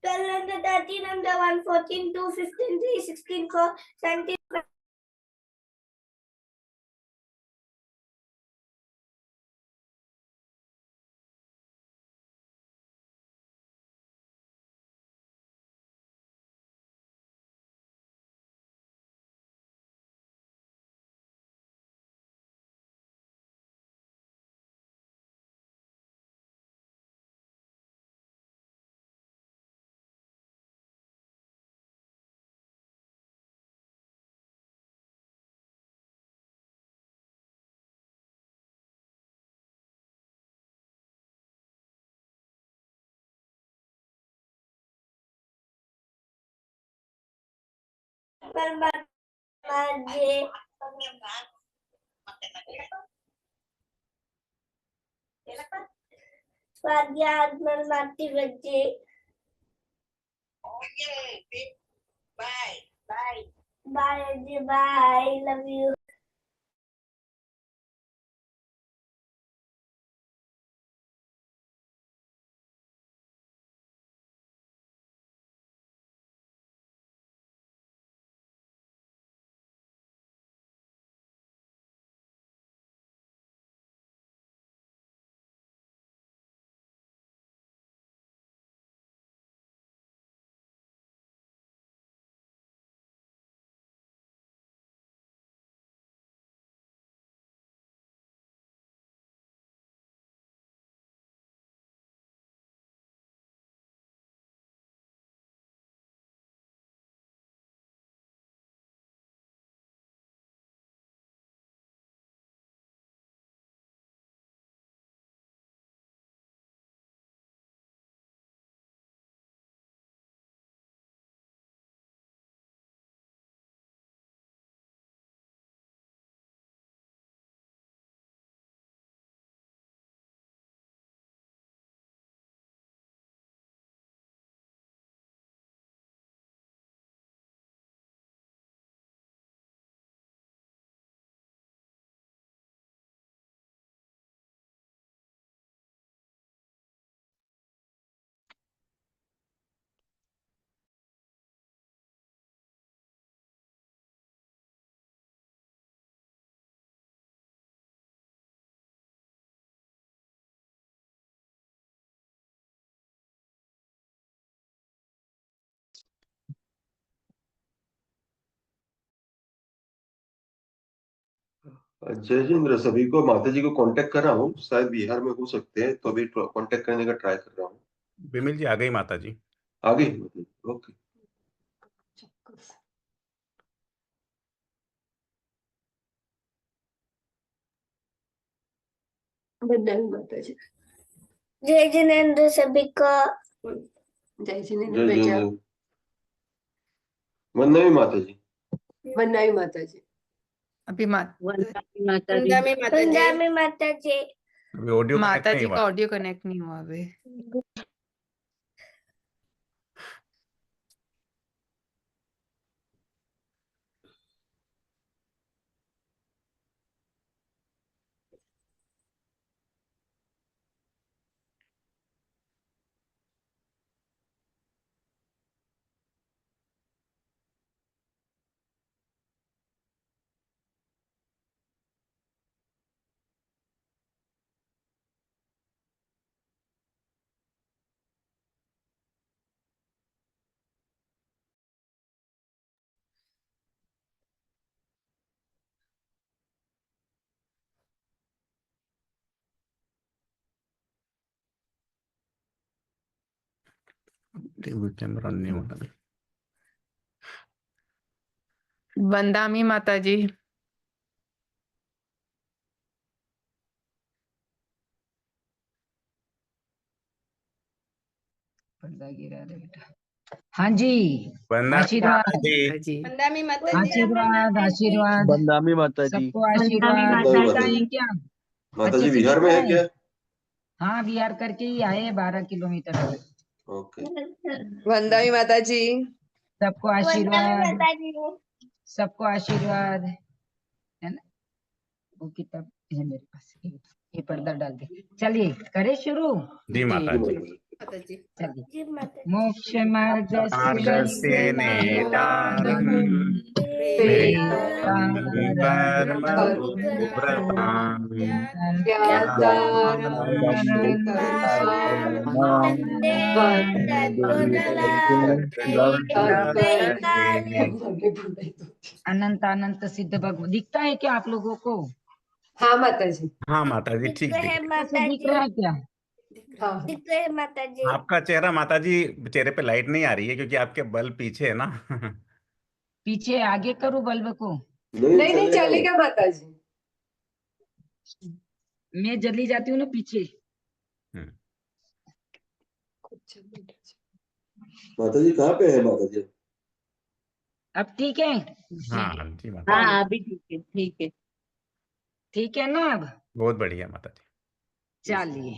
12 and the 13 and the 1, 14, 2, 15, 3, 16, 4, 17. Bye. Love you. Jayendra, सभी को माता जी को कांटेक्ट कर रहा हूँ, शायद बिहार में हो सकते हैं, तो अभी कांटेक्ट करने का ट्राई कर रहा हूँ। विमल जी आ गई माता जी। आ गई? ओके। माता जी। जय जिनेंद्र सभी का। जय जिनेंद्र बेटा। वंदना माता जी। वंदना माता जी। अभी माता जी। माता जी। अभी ऑडियो माता जी का ऑडियो कनेक्ट नहीं हुआ अभी। कैमरा नहीं हो रहा। वंदामी माता जी। पर्दा गिरा दे बेटा। हाँ जी। वंदना आशीर्वाद। जी आशीर्वाद आशीर्वाद। वंदामी माता जी। सबको आशीर्वाद। माता है जी। क्या? माता जी अच्छे से बिहार में दिख है रहा क्या? हाँ, बिहार करके ही आए 12 किलोमीटर। ओके। वंदना माता जी। सबको आशीर्वाद। माता जी। सबको आशीर्वाद, है ना? वो किताब है मेरे पास, ये पर्दा डाल दे। चलिए करे शुरू। जी माता जी। माताजी चलिए जी माता जी। मोक्ष मार्ग मार्गस्य नेतारम् वेदान्तम् ब्रह्मामि अनंत अनंत सिद्ध भगवान दिखता है क्या आप लोगों को? हाँ माताजी हाँ माता जी, ठीक दिख दिख है रही माता दिख जी। रहा है क्या? हाँ दिख है माता है। जी। आपका चेहरा माता जी, चेहरे पे लाइट नहीं आ रही है क्योंकि आपके बल पीछे है ना। पीछे आगे करूं बल्ब को? नहीं नहीं चलेगा माताजी। मैं जल्दी जाती हूँ ना पीछे। माताजी कहाँ पे है माताजी? अब ठीक है? हाँ जी माता जी, हाँ अभी ठीक है, ठीक है। ठीक है ना अब? बहुत बढ़िया माता जी। चलिए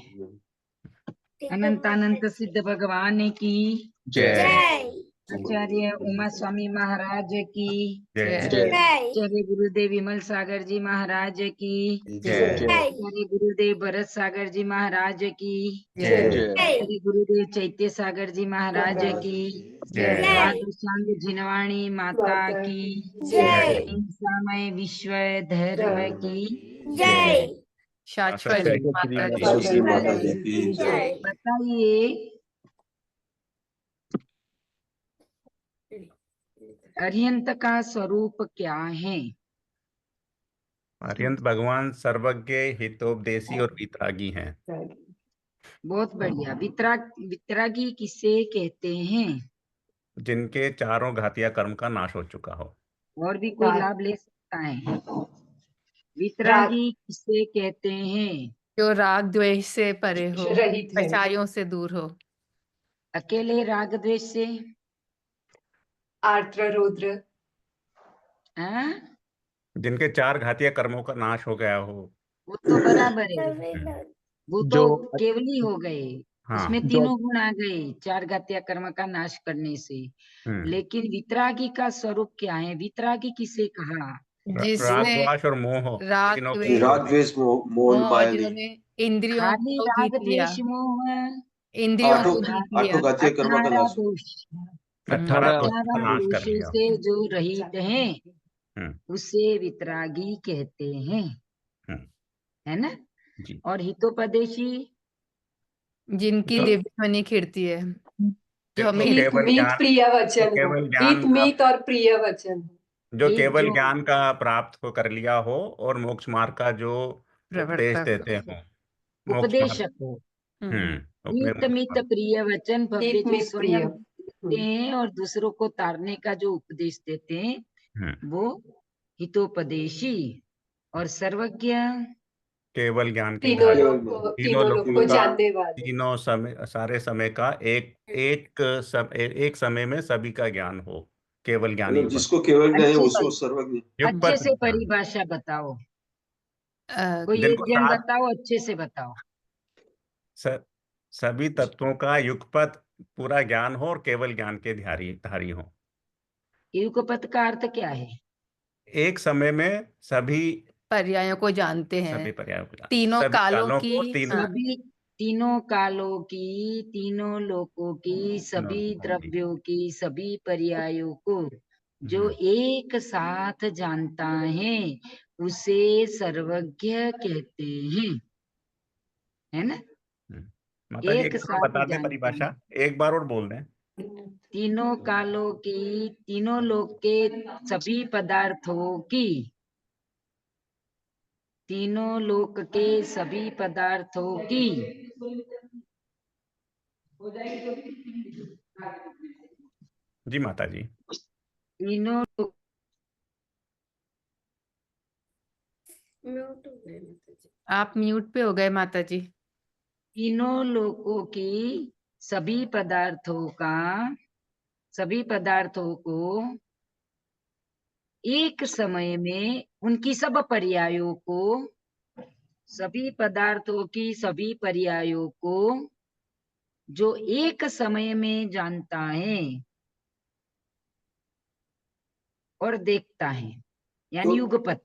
ठीक है अनंत माता अनंत जी। सिद्ध भगवान की जय जय आचार्य उमा स्वामी महाराज की जय जय जय आचार्य गुरुदेव विमल सागर जी महाराज की जय जय आचार्य गुरुदेव भरत सागर जी महाराज की जय आचार्य गुरुदेव चैत्य सागर जी महाराज की जय साधु संग जिनवाणी माता की जय हिंसामय विश्व धर्म की जय शाश्वत माता जी श्री माता जी की जय। जय। बताइए अरिहंत का स्वरूप क्या है? अरिहंत भगवान सर्वज्ञ, हितोपदेशी और वितरागी हैं। बहुत बढ़िया। वितरागी किसे कहते हैं? जिनके चारों घातिया कर्म का नाश हो चुका हो। और भी कोई लाभ ले सकता है? वितरागी किसे कहते हैं? जो राग द्वेष से परे हो, रहित है। कचारियों से दूर हो। अकेले राग द्वेष से? आर्द्र रौद्र हाँ? जिनके चार घातिया कर्मों का नाश हो गया हो। वो तो बराबर है, वो तो जो केवली हो गए। हाँ उसमें तीनों गुण आ गए चार घातिया कर्म का नाश करने से। लेकिन वितरागी का स्वरूप क्या है? वितरागी किसे कहा? राग जिसने द्वेष और मोह राग तीनों को द्वेष राग द्वेष मोह और माया जिन्होंने इंद्रियों खाली को राग जीत लिया, द्वेष मोह इंद्रियों आठों को जीत लिया। आठों घातिय कर्म का 18 नाश हो। दोष 18 दोषों का 18 नाश कर दोषों लिया। से जो रहित हैं हम्म उसे वितरागी कहते हैं, हम्म, है ना? जी। और हितोपदेशी जिनकी जो- लिप्त मनी खिड़ती है, जो हमें जो केवल मीत ज्ञान प्रिय वचन हो। केवल ज्ञान हित का मीत और प्रिय वचन हो। जो एक केवल जो ज्ञान का प्राप्त को कर लिया हो और मोक्ष मार्ग का जो उपदेश प्रवर्तक देते हो। मोक्ष मार्ग उपदेशक हो। अपने हित मित प्रिय वचन भव्य हित जो मित प्रिय। स्वयं देते हैं और दूसरों को तारने का जो उपदेश देते हैं वो हितोपदेशी। और सर्वज्ञ केवल ज्ञान के तीनों धारी, तीनों लोग को का जानने वाले। तीनों समय, सारे समय का एक समय में सभी का ज्ञान हो। केवल ज्ञानी मतलब जिसको केवल ज्ञान है अच्छे उसको सर्वज्ञ। अच्छे से युगपत परिभाषा बताओ, कोई जिनको एक जन सात बताओ, अच्छे से बताओ। सभी तत्वों का युगपत पूरा ज्ञान हो और केवल ज्ञान के धारी हो। युगपत का अर्थ क्या है? एक समय में सभी पर्यायों को जानते हैं, सभी पर्यायों को तीनों सभी कालों कालों की, को तीनों सभी तीनों कालों की, तीनों लोकों की, सभी जी। द्रव्यों की, सभी पर्यायों को जो एक साथ जानता है उसे सर्वज्ञ कहते हैं, है ना? माता जी एक एक बार साथ बता दे जानता परिभाषा, है। एक बार और बोल दें। तीनों कालों की, तीनों लोक के सभी पदार्थों की, तीनों लोक के सभी पदार्थों की जी माता जी। तीनों लोक आप म्यूट पे हो गए माता जी। तीनों लोकों की सभी पदार्थों को एक समय में उनकी सब पर्यायों को, सभी पदार्थों की सभी पर्यायों को जो एक समय में जानता है और देखता है, यानी युगपत।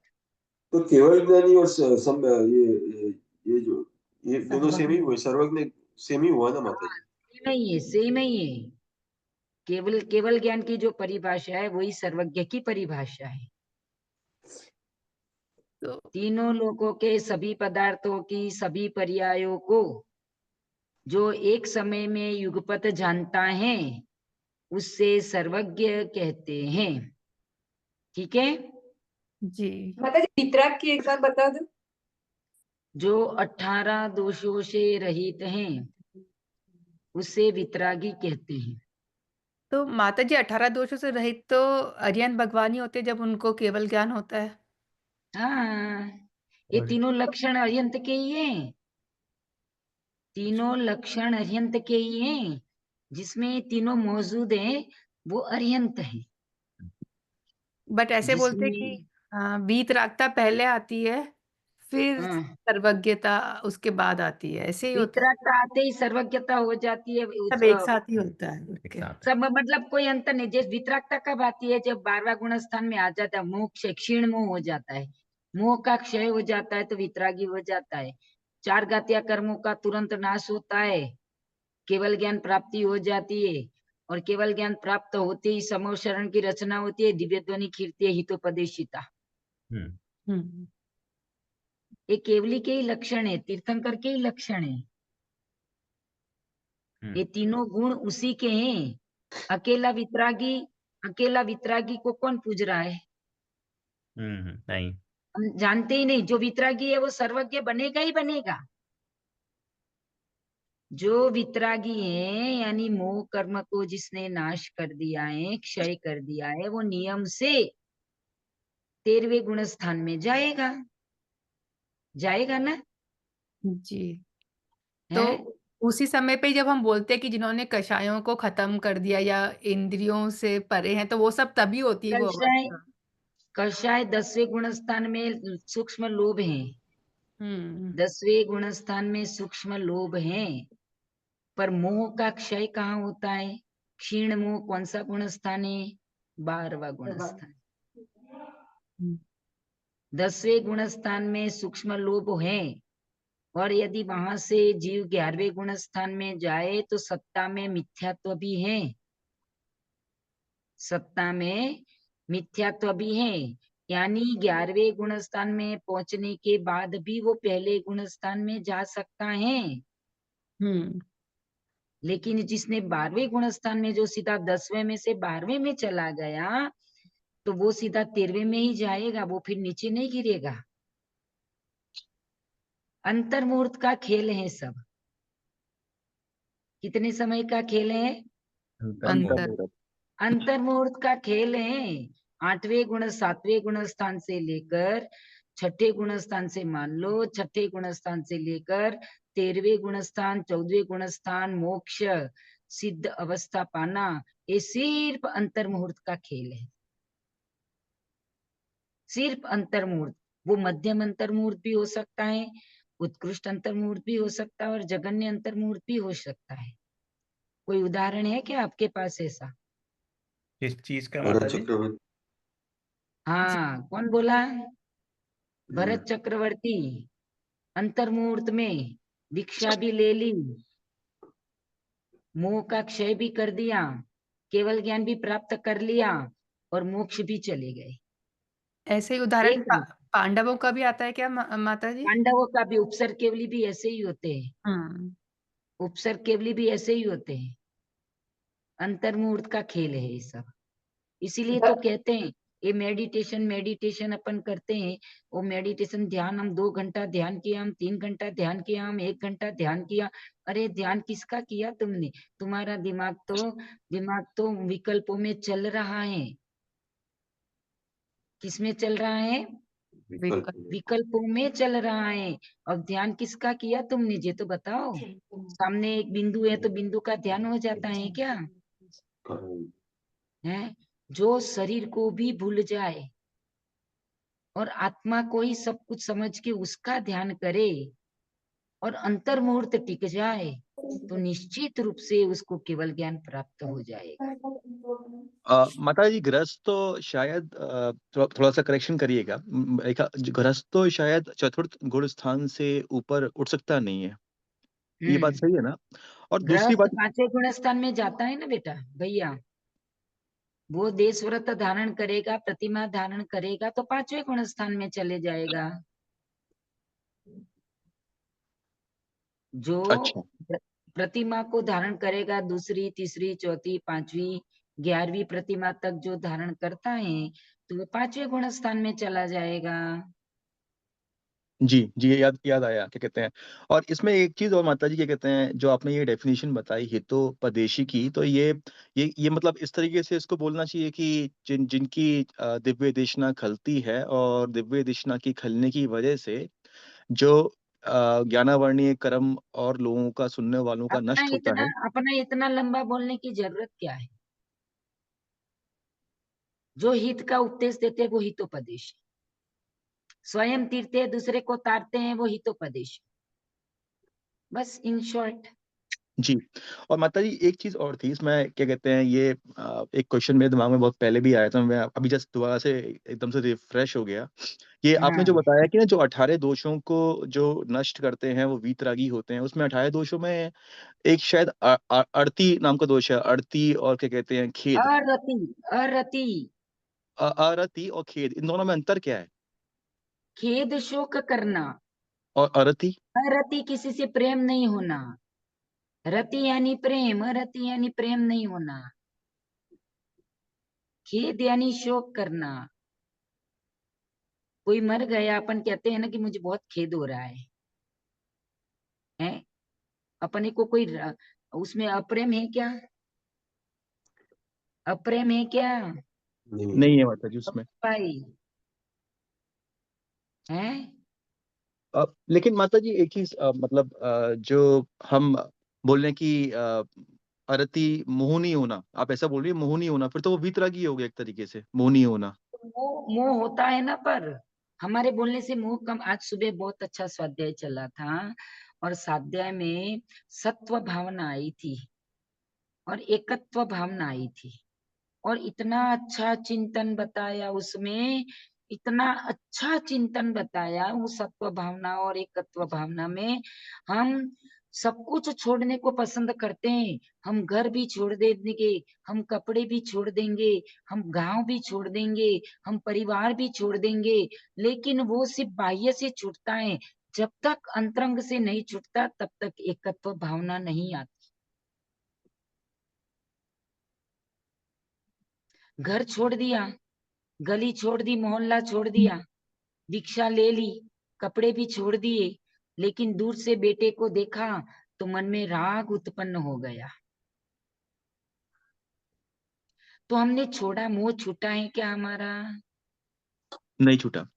तो केवल ज्ञानी और ये जो ये दोनों सेम ही हुए, सर्वज्ञ सेम ही हुआ ना माता जी? नहीं है, सेम ही है। केवल ज्ञान की जो परिभाषा है वही सर्वज्ञ की परिभाषा है। तो तीनों लोकों के सभी पदार्थों की सभी पर्यायों को जो एक समय में युगपत जानता है उससे सर्वज्ञ कहते हैं। ठीक है। जी माता जी वितराग की एक बार बता दो। जो 18 दोषों से रहित हैं उसे वितरागी कहते हैं। तो माता जी 18 दोषों से रहित तो अरिहंत भगवान ही होते हैं जब उनको केवल ज्ञान होता है। हाँ, ये और तीनों लक्षण अरिहंत के ही हैं। तीनों लक्षण अरिहंत के ही हैं। जिसमें तीनों मौजूद हैं वो अरिहंत है। बट ऐसे बोलते हैं जिसमें कि वीतरागता पहले आती है, फिर हाँ, सर्वज्ञता उसके बाद आती है, ऐसे ही होता है। वितरागता आते ही सर्वज्ञता हो जाती है। सब एक साथ ही होता है। एक ओके। साथ है। सब मतलब कोई अंतर नहीं। जैसे वितरागता कब आती है? जब 12वां गुण स्थान में आ जाता है, मोह क्षीण मोह हो जाता है, मोह का क्षय हो जाता है तो वितरागी हो जाता है। 4 घातीय कर्मों का तुरंत नाश होता है, केवल ज्ञान प्राप्ति हो जाती है। और केवल ज्ञान प्राप्त होते ही समोशरण की रचना होती है, दिव्य ध्वनि खीर्ति हितोपदेशिता। हम्म, हम्म ये केवली के ही लक्षण है, तीर्थंकर के ही लक्षण है। ये तीनों गुण उसी के हैं। अकेला वितरागी को कौन पूज रहा है? नहीं। हम जानते ही नहीं। जो वितरागी है वो सर्वज्ञ बनेगा ही बनेगा। जो वितरागी है यानी मोह कर्म को जिसने नाश कर दिया है, क्षय कर दिया है, वो नियम से 13वें गुण स्थान में जाएगा ना। जी। है तो उसी समय पे जब हम बोलते हैं कि जिन्होंने कषायों को खत्म कर दिया या इंद्रियों से परे हैं, तो वो सब तभी होती है वो कषाय अवस्था। कषाय 10वें गुण स्थान में सूक्ष्म लोभ है। 10वें गुण स्थान में सूक्ष्म लोभ है। पर मोह का क्षय कहाँ होता है? क्षीण मोह कौन सा गुण स्थान है? 12वां गुण स्थान। 10वें गुण स्थान में सूक्ष्म लोभ है। और यदि वहां से जीव 11वें गुण स्थान में जाए तो सत्ता में मिथ्यात्व भी है। सत्ता में मिथ्यात्व भी है। यानी 11वें गुण स्थान में पहुंचने के बाद भी वो पहले गुण स्थान में जा सकता है। लेकिन जिसने 12वें गुण स्थान में जो सीधा 10वें में से 12वें में चला गया तो वो सीधा 13वें में ही जाएगा, वो फिर नीचे नहीं गिरेगा। अंतर्मुहूर्त का खेल है सब। कितने समय का खेल है? अंतर अंतर्मुहूर्त का खेल है। 8वें गुण 7वें गुण स्थान से लेकर 6ठे गुण स्थान से मान लो 6ठे गुण स्थान से लेकर 13वें गुण स्थान 14वें गुण स्थान मोक्ष सिद्ध अवस्था पाना, ये सिर्फ अंतर्मुहूर्त का खेल है। सिर्फ अंतर्मुहूर्त। वो मध्यम अंतर्मुहूर्त भी हो सकता है, उत्कृष्ट अंतर्मुहूर्त भी हो सकता है और जघन्य अंतर्मुहूर्त भी हो सकता है। कोई उदाहरण है क्या आपके पास ऐसा? किस चीज का भरत माता जी? चक्रवर्ती। हाँ, कौन बोला? भरत चक्रवर्ती अंतर्मुहूर्त में दीक्षा भी ले ली, मोह का क्षय भी कर दिया, केवल ज्ञान भी प्राप्त कर लिया और मोक्ष भी चले गए। ऐसे ही उदाहरण एक पांडवों का भी आता है क्या माता जी? पांडवों का भी, उपसर केवली भी ऐसे ही होते हैं। उपसर केवली भी ऐसे ही होते हैं। अंतर्मुहूर्त का खेल है ये सब। इसीलिए तो कहते हैं ये मेडिटेशन अपन करते हैं। वो मेडिटेशन ध्यान हम 2 घंटा ध्यान किया, हम 3 घंटा ध्यान किया, हम 1 घंटा ध्यान किया। अरे ध्यान किसका किया तुमने? तुम्हारा दिमाग तो विकल्पों में चल रहा है। किसमें चल रहा है? विकल्पों में चल रहा है। अब ध्यान किसका किया तुमने ये तो बताओ। सामने एक बिंदु है तो बिंदु का ध्यान हो जाता है क्या? है जो शरीर को भी भूल जाए और आत्मा को ही सब कुछ समझ के उसका ध्यान करे और अंतर्मुहूर्त टिक जाए तो निश्चित रूप से उसको केवल ज्ञान प्राप्त हो जाएगा। माता जी गृहस्थ तो शायद थोड़ा सा करेक्शन करिएगा। गृहस्थ तो शायद चतुर्थ गुण स्थान से ऊपर उठ सकता नहीं है, ये बात सही है ना? और दूसरी गृहस्थ बात, 5वें गुण स्थान में जाता है ना बेटा भैया, वो देश व्रत धारण करेगा, प्रतिमा धारण करेगा तो 5वें गुण स्थान में चले जाएगा। जो अच्छा प्रतिमा को धारण करेगा, दूसरी, तीसरी, चौथी, 5वीं, 11वीं प्रतिमा तक जो धारण करता है तो वो 5वें गुण स्थान में चला जाएगा। जी जी, ये याद आया, क्या कहते हैं। और इसमें एक चीज और माता जी, क्या कहते हैं, जो आपने ये डेफिनेशन बताई हितोपदेशी की, तो ये मतलब इस तरीके से इसको बोलना चाहिए कि जिनकी दिव्य देशना खलती है, और दिव्य देशना की खलने की वजह से जो ज्ञानावर्णीय कर्म और लोगों का, सुनने वालों का नष्ट होता है। अपना इतना लंबा बोलने की जरूरत क्या है? जो हित का उपदेश देते हैं वो हितोपदेश, स्वयं तीरते हैं, दूसरे को तारते हैं, वो हितोपदेश। बस इन शॉर्ट। जी। और माता जी एक चीज और थी इसमें, क्या कहते हैं, ये एक क्वेश्चन मेरे दिमाग में बहुत पहले भी आया था, मैं अभी जस्ट दोबारा से एकदम से रिफ्रेश हो गया। ये आपने जो हाँ, बताया कि ना, जो 18 दोषों को जो नष्ट करते हैं वो वीतरागी होते हैं, उसमें 18 दोषों में एक शायद अड़ती नाम का दोष है, अड़ती और क्या कहते हैं, खेद। अरति, अरति, अरति और खेद, इन दोनों में अंतर क्या है? खेद शोक करना। और अरति? अरति किसी से प्रेम नहीं होना, रति यानी प्रेम, रति यानी प्रेम नहीं होना। खेद यानी शोक करना। कोई मर गया, अपन कहते हैं ना कि मुझे बहुत खेद हो रहा है? अपने को कोई उसमें अप्रेम है क्या? अप्रेम है क्या नहीं है माता जी उसमें। भाई? है? लेकिन माता जी एक चीज, मतलब जो हम बोल रहे हैं कि अरति मोह नहीं होना, आप ऐसा बोल रही है, मोह नहीं होना, फिर तो वो वीतरागी हो गया एक तरीके से, मोह नहीं होना। मोह मोह होता है ना, पर हमारे बोलने से मोह कम। आज सुबह बहुत अच्छा स्वाध्याय चला था, और स्वाध्याय में सत्व भावना आई थी और एकत्व भावना आई थी, और इतना अच्छा चिंतन बताया उसमें, इतना अच्छा चिंतन बताया उस सत्व भावना और एकत्व भावना में। हम सब कुछ छोड़ने को पसंद करते हैं, हम घर भी छोड़ देंगे, हम कपड़े भी छोड़ देंगे, हम गांव भी छोड़ देंगे, हम परिवार भी छोड़ देंगे, लेकिन वो सिर्फ बाह्य से छूटता है। जब तक अंतरंग से नहीं छूटता तब तक एकत्व भावना नहीं आती। घर छोड़ दिया, गली छोड़ दी, मोहल्ला छोड़ दिया, दीक्षा ले ली, कपड़े भी छोड़ दिए, लेकिन दूर से बेटे को देखा तो मन में राग उत्पन्न हो गया। तो हमने छोड़ा, मोह छूटा है क्या हमारा? नहीं छूटा।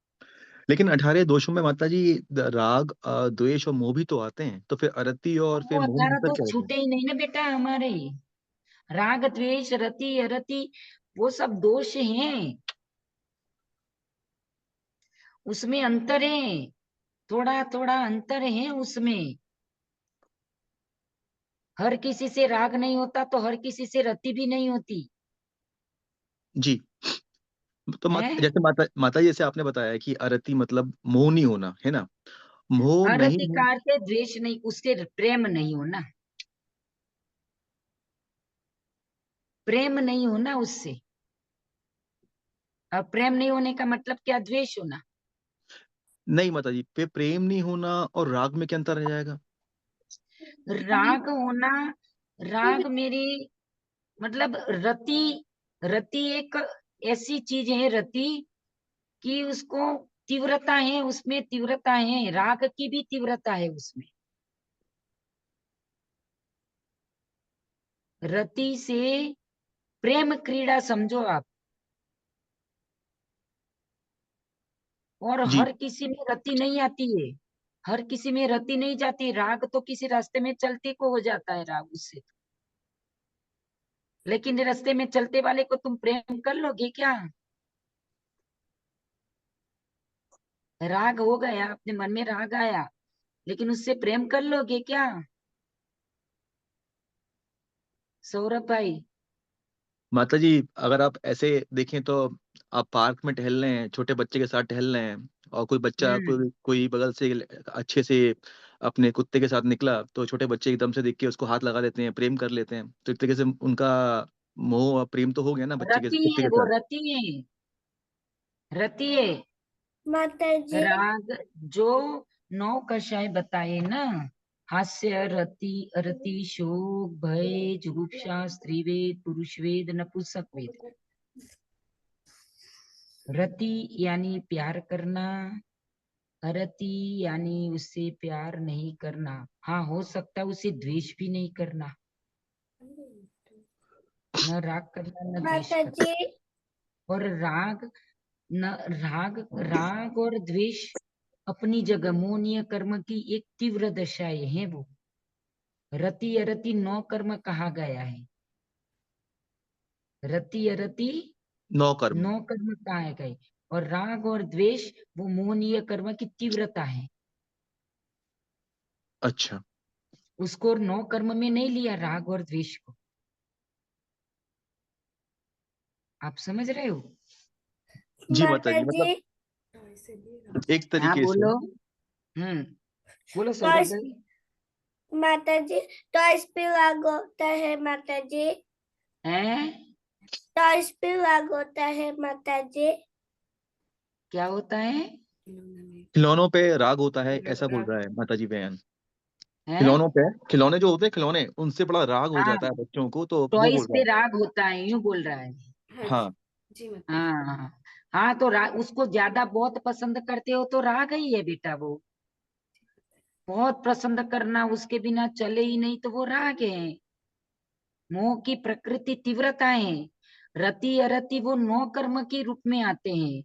लेकिन 18 दोषों में माता जी राग, द्वेष और मोह भी तो आते हैं, तो फिर अरति और फिर वो मोह में 18 अंतर तो क्या होता है? छूटे ही नहीं ना बेटा हमारे। राग, द्वेष, रति, अरति, वो सब दोष हैं, उसमें अंतर है, थोड़ा थोड़ा अंतर है उसमें। हर किसी से राग नहीं होता तो हर किसी से रति भी नहीं होती जी। तो है। जैसे माता जी, जैसे आपने बताया कि अरति मतलब मोह नहीं होना, है ना? मोह नहीं अरति हो। का अर्थ है द्वेष नहीं, उससे प्रेम नहीं होना, प्रेम नहीं होना उससे। और प्रेम नहीं होने का मतलब क्या? द्वेष होना। नहीं माता जी, पे प्रेम नहीं होना और राग में क्या अंतर रह जाएगा? राग होना, राग मेरी मतलब रति, रति एक ऐसी चीज है, रति की उसको तीव्रता है, उसमें तीव्रता है, राग की भी तीव्रता है उसमें। रति से प्रेम क्रीड़ा समझो आप। और जी हर किसी में रति नहीं आती है, हर किसी में रति नहीं जाती। राग तो किसी रास्ते में चलते को हो जाता है राग उससे, लेकिन रास्ते में चलते वाले को तुम प्रेम कर लोगे क्या? राग हो गया, अपने मन में राग आया, लेकिन उससे प्रेम कर लोगे क्या सौरभ भाई? माता जी, अगर आप ऐसे देखें तो आप पार्क में टहल रहे हैं, छोटे बच्चे के साथ टहल रहे हैं, और कोई बच्चा, हम्म कोई बगल से अच्छे से अपने कुत्ते के साथ निकला तो छोटे बच्चे एकदम से देख के उसको हाथ लगा लेते हैं, प्रेम कर लेते हैं, तो एक तरीके से उनका मोह और प्रेम तो हो गया ना बच्चे के रति कुत्ते है, के वो साथ। रति है, रति है। माता जी राग जो 9 कषाय बताए ना, हास्य, रति, अरति, शोक, भय, जुगुप्सा, स्त्रीवेद, पुरुषवेद, नपुंसक वेद। रति यानी प्यार करना, अरति यानी उससे प्यार नहीं करना। हाँ, हो सकता है उसे द्वेष भी नहीं करना, न राग करना न द्वेष माता करना। जी और राग न राग और द्वेष अपनी जगह मोहनीय कर्म की एक तीव्र दशाएं हैं। वो रति अरति 9 कर्म कहा गया है। रति अरति 9 कर्म। 9 कर्म कहा गए, और राग और द्वेष वो मोहनीय कर्म की तीव्रता है। अच्छा उसको 9 कर्म में नहीं लिया राग और द्वेष को। आप समझ रहे हो? जी माता माता जी, जी मतलब एक हाँ तरीके से बोलो। बोलो सौगत भाई। माता जी टॉयज पे लागू होता है माता जी, हैं? टॉयज पे लागू होता है माता जी। क्या होता है? खिलौनों पे राग होता है ऐसा बोल रहा है माता जी बहन। हैं? खिलौनों पे, खिलौने जो होते हैं खिलौने, उनसे बड़ा राग हो हाँ, जाता है बच्चों को, तो वो टॉयज बोल रहा पे है। राग होता है, यूं बोल रहा है। हाँ हाँ हाँ हाँ, तो उसको ज्यादा बहुत पसंद करते हो तो राग ही है बेटा। वो बहुत पसंद करना, उसके बिना चले ही नहीं, तो वो राग है। मोह की प्रकृति तीव्रता है। रति अरति वो 9 कर्म के रूप में आते हैं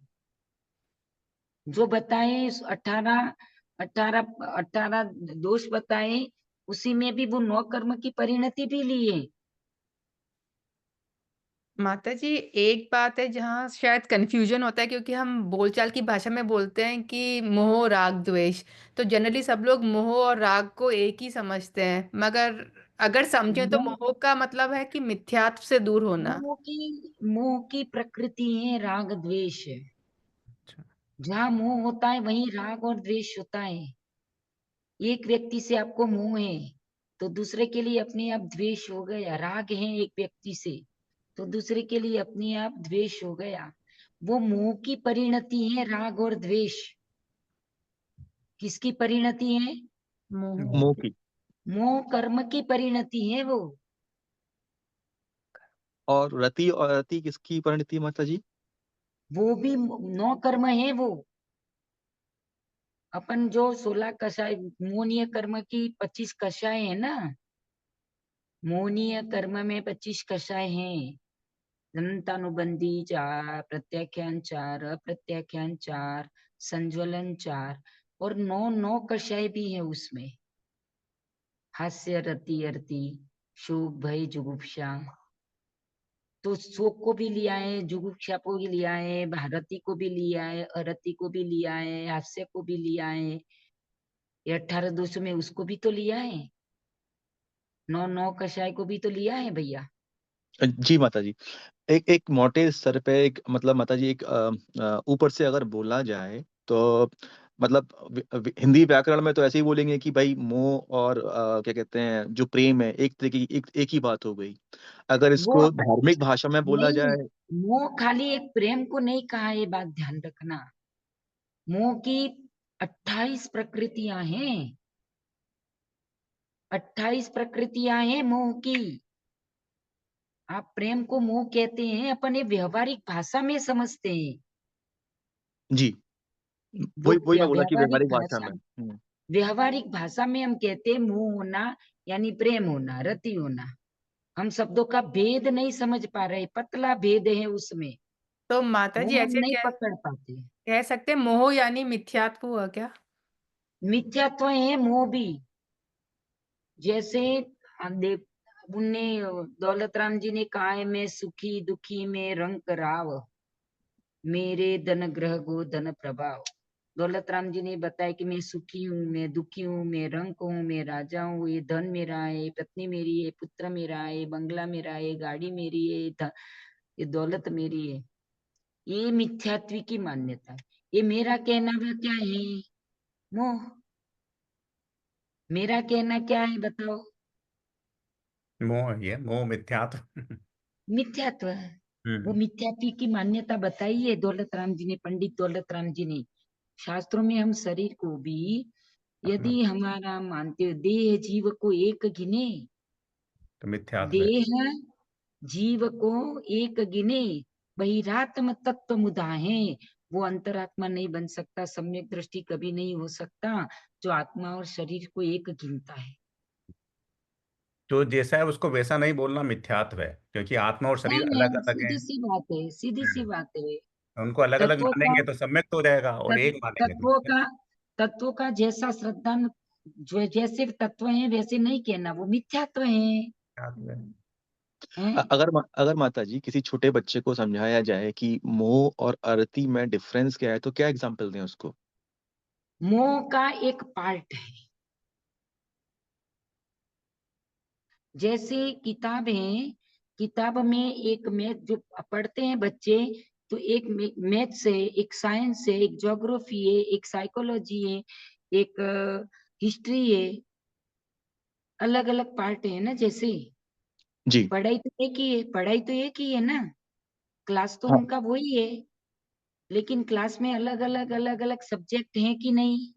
जो बताए। 18 18 18 दोष बताए, उसी में भी वो 9 कर्म की परिणति भी लिए। माता जी एक बात है जहाँ शायद कंफ्यूजन होता है, क्योंकि हम बोलचाल की भाषा में बोलते हैं कि मोह राग द्वेष, तो जनरली सब लोग मोह और राग को एक ही समझते हैं, मगर अगर समझें तो मोह का मतलब है कि मिथ्यात्व से दूर होना। मोह की प्रकृति है राग द्वेष। अच्छा। जहाँ मोह होता है वहीं राग और द्वेष होता है। एक व्यक्ति से आपको मोह है तो दूसरे के लिए अपने आप द्वेष हो गया। राग है एक व्यक्ति से तो दूसरे के लिए अपने आप द्वेष हो गया। वो मोह की परिणति है राग और द्वेष। किसकी परिणति है? मोह मोह की। मोह कर्म की परिणति है वो। और रति और अरति किसकी परिणति माता जी? वो भी 9 कर्म है वो। अपन जो 16 कषाय मोहनीय कर्म की 25 कषाय है ना, मोहनीय कर्म में 25 कषाय हैं। दंतानुबंधी 4, प्रत्याख्यान 4, अप्रत्याख्यान 4, संज्वलन 4, और 9 कषाय भी है उसमें। हास्य, रति, अरति, शोक, भय, जुगुप्सा। तो शोक को भी लिया है, जुगुप्सा को भी लिया है, रति को भी लिया है, अरति को भी लिया है, हास्य को भी लिया है। ये 18 दोषों में उसको भी तो लिया है। 9 कषाय को भी तो लिया है भैया। जी माता जी, एक एक मोटे स्तर पे, एक मतलब माता जी, एक ऊपर से अगर बोला जाए तो मतलब हिंदी व्याकरण में तो ऐसे ही बोलेंगे कि भाई मोह और क्या कहते हैं जो प्रेम है, एक तरीके की एक ही बात हो गई। अगर वो इसको धार्मिक भाषा में बोला नहीं, जाए। मोह खाली एक प्रेम को नहीं कहा, ये बात ध्यान रखना। मोह की 28 प्रकृतियां हैं। 28 प्रकृतियां हैं मोह की। आप प्रेम को मोह कहते हैं, अपन ये व्यवहारिक भाषा में समझते हैं। जी, वो वही वही मैं बोला कि व्यवहारिक व्यवहारिक भाषा भाषा, में। व्यवहारिक भाषा में हम कहते हैं मोह होना यानी प्रेम होना, रति होना। हम शब्दों का भेद नहीं समझ पा रहे, पतला भेद है उसमें, तो माता जी वो हम ऐसे नहीं कह पकड़ पाते। कह सकते हैं मोह यानी मिथ्यात्व हुआ क्या? मिथ्यात्व है मोह भी। जैसे देव उनने दौलत राम जी ने कहा है, मैं सुखी दुखी में रंग राव, मेरे धन ग्रह गो धन प्रभाव। दौलत राम जी ने बताया कि मैं सुखी हूँ, मैं दुखी हूँ, मैं रंक हूँ, मैं राजा हूँ, ये धन मेरा है, पत्नी मेरी है, पुत्र मेरा है, बंगला मेरा है, गाड़ी मेरी है, ये दौलत मेरी है। ये मिथ्यात्व की मान्यता है। ये मेरा कहना भी क्या है? मोह। मेरा कहना क्या है बताओ? मोह, ये मोह मिथ्यात्व। मिथ्यात्व। वो हम्म। मिथ्यात्व की मान्यता बताई है दौलत राम जी ने, पंडित दौलत राम जी ने। शास्त्रों में हम शरीर को भी यदि हमारा मानते हो, देह जीव को एक गिने, तो मिथ्यात्व है। देह जीव को एक गिने, बहिरात्म तत्व मुदाहे। वो अंतरात्मा नहीं बन सकता, सम्यक दृष्टि कभी नहीं हो सकता जो आत्मा और शरीर को एक गिनता है। जो जैसा है उसको वैसा नहीं बोलना मिथ्यात्व है, क्योंकि आत्मा और शरीर अलग अलग है। सीधी सी बात है, सीधी सी बात है। उनको अलग अलग तत्वों का मानेंगे तो सम्यक तो हो जाएगा, और एक मानेंगे तो तत्वों मिथ्या। का तत्वों का जैसा श्रद्धा जो जैसे तत्व है वैसे नहीं कहना, वो मिथ्यात्व है। मिथ्यात्व है। हैं? अगर माता जी किसी छोटे बच्चे को समझाया जाए कि मोह और अरति में डिफरेंस क्या है, तो क्या एग्जाम्पल दें उसको? मोह का एक पार्ट है। जैसे किताब है, किताब में एक मैथ जो पढ़ते हैं बच्चे, तो एक मैथ्स है, एक साइंस है, एक ज्योग्राफी है, एक साइकोलॉजी है, एक हिस्ट्री है। अलग अलग पार्ट है ना। जैसे जी। पढ़ाई तो एक ही है, पढ़ाई तो एक ही है ना, क्लास तो हाँ। उनका वही है, लेकिन क्लास में अलग अलग सब्जेक्ट हैं कि नहीं,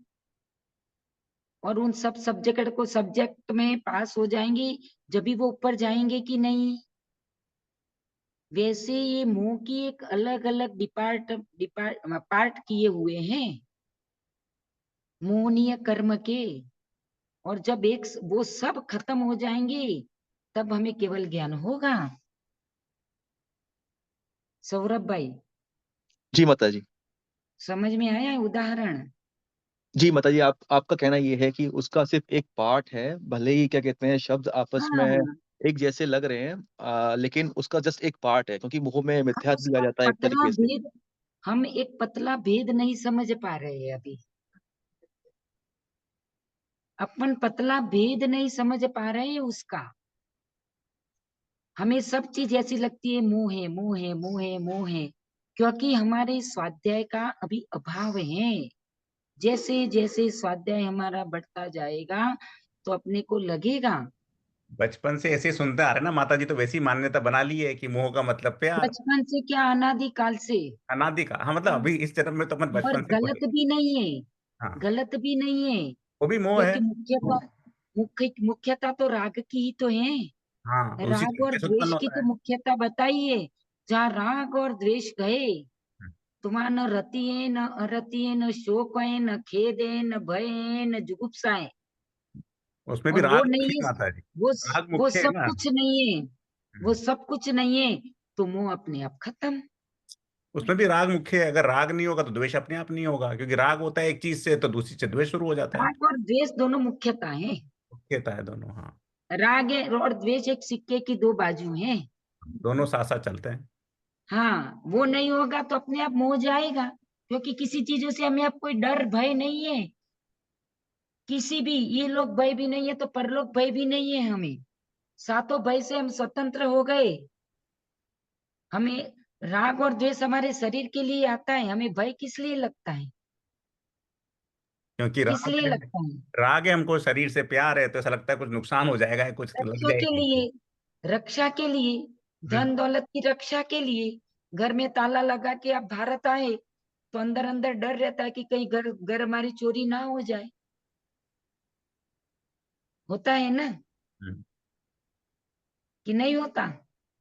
और उन सब सब्जेक्ट में पास हो जाएंगे जब भी वो ऊपर जाएंगे कि नहीं। वैसे ये मुंह की एक अलग अलग पार्ट किए हुए हैं मोहनीय कर्म के। और जब वो सब खत्म हो जाएंगे तब हमें केवल ज्ञान होगा। सौरभ भाई, जी माता जी। समझ में आया है उदाहरण? जी माता जी, आपका कहना ये है कि उसका सिर्फ एक पार्ट है, भले ही क्या कहते हैं शब्द आपस में हाँ, एक जैसे लग रहे हैं, लेकिन उसका जस्ट एक पार्ट है, क्योंकि मुंह में हम मिथ्यात्व भी आ उसका जाता है एक पतला तरीके से। भेद हम एक पतला भेद नहीं समझ पा रहे हैं अभी। अपन पतला भेद नहीं समझ पा रहे हैं उसका। हमें सब चीज ऐसी लगती है मोह है, मोह है, मोह है, मोह है, क्योंकि हमारे स्वाध्याय का अभी अभाव है। जैसे जैसे स्वाध्याय हमारा बढ़ता जाएगा तो अपने को लगेगा। बचपन से ऐसे सुनते आ रहे ना माता जी, तो वैसी मान्यता बना ली है कि मोह का मतलब प्यार। बचपन से क्या, अनादि काल से। अनादि का, हाँ, मतलब अभी इस जन्म में तो अपन और बचपन से गलत वही। भी नहीं है, हाँ, गलत भी नहीं है, वो भी मोह है। क्योंकि मुख्यता तो राग की ही तो है। हाँ, उसी राग से और द्वेष द्वेष उत्पन्न की होता तो है। मुख्यता बताइए। जहाँ राग और द्वेष गए, तुम्हारा न रति है, न अरति है, न शोक है, न खेद है, न भय है, न जुगुप्सा है। उसमें भी और वो राग नहीं मुख्य है है, माता जी। वो राग वो मुख्य है सब ना। कुछ नहीं है, वो हम्म। सब कुछ नहीं है, तो मोह अपने आप खत्म। उसमें भी राग मुख्य है, अगर राग नहीं होगा तो द्वेष अपने आप नहीं होगा, क्योंकि राग होता है एक चीज से तो दूसरी से द्वेष शुरू हो जाता है। राग और द्वेष दोनों मुख्यता है। मुख्यता है दोनों, हाँ। राग और द्वेष एक सिक्के की दो बाजू हैं। दोनों साथ साथ चलते हैं। हाँ, वो नहीं होगा तो अपने आप मोह जाएगा, क्योंकि किसी चीजों से हमें अब कोई डर भय नहीं है। किसी भी, ये लोग भय भी नहीं है तो परलोक भय भी नहीं है हमें। सातों भय से हम स्वतंत्र हो गए। हमें राग और द्वेष हमारे शरीर के लिए आता है, हमें भय किस लिए लगता है? क्योंकि किस राग लिए है। लगता है? राग है, हमको शरीर से प्यार है, तो ऐसा लगता है कुछ नुकसान हो जाएगा, कुछ लग रक्षा के जाएगी। लिए, रक्षा के लिए, हम्म। धन दौलत की रक्षा के लिए। घर में ताला लगा के आप भारत आए तो अंदर अंदर डर रहता है कि कहीं घर घर हमारी चोरी ना हो जाए। होता है ना हम्म, कि नहीं होता?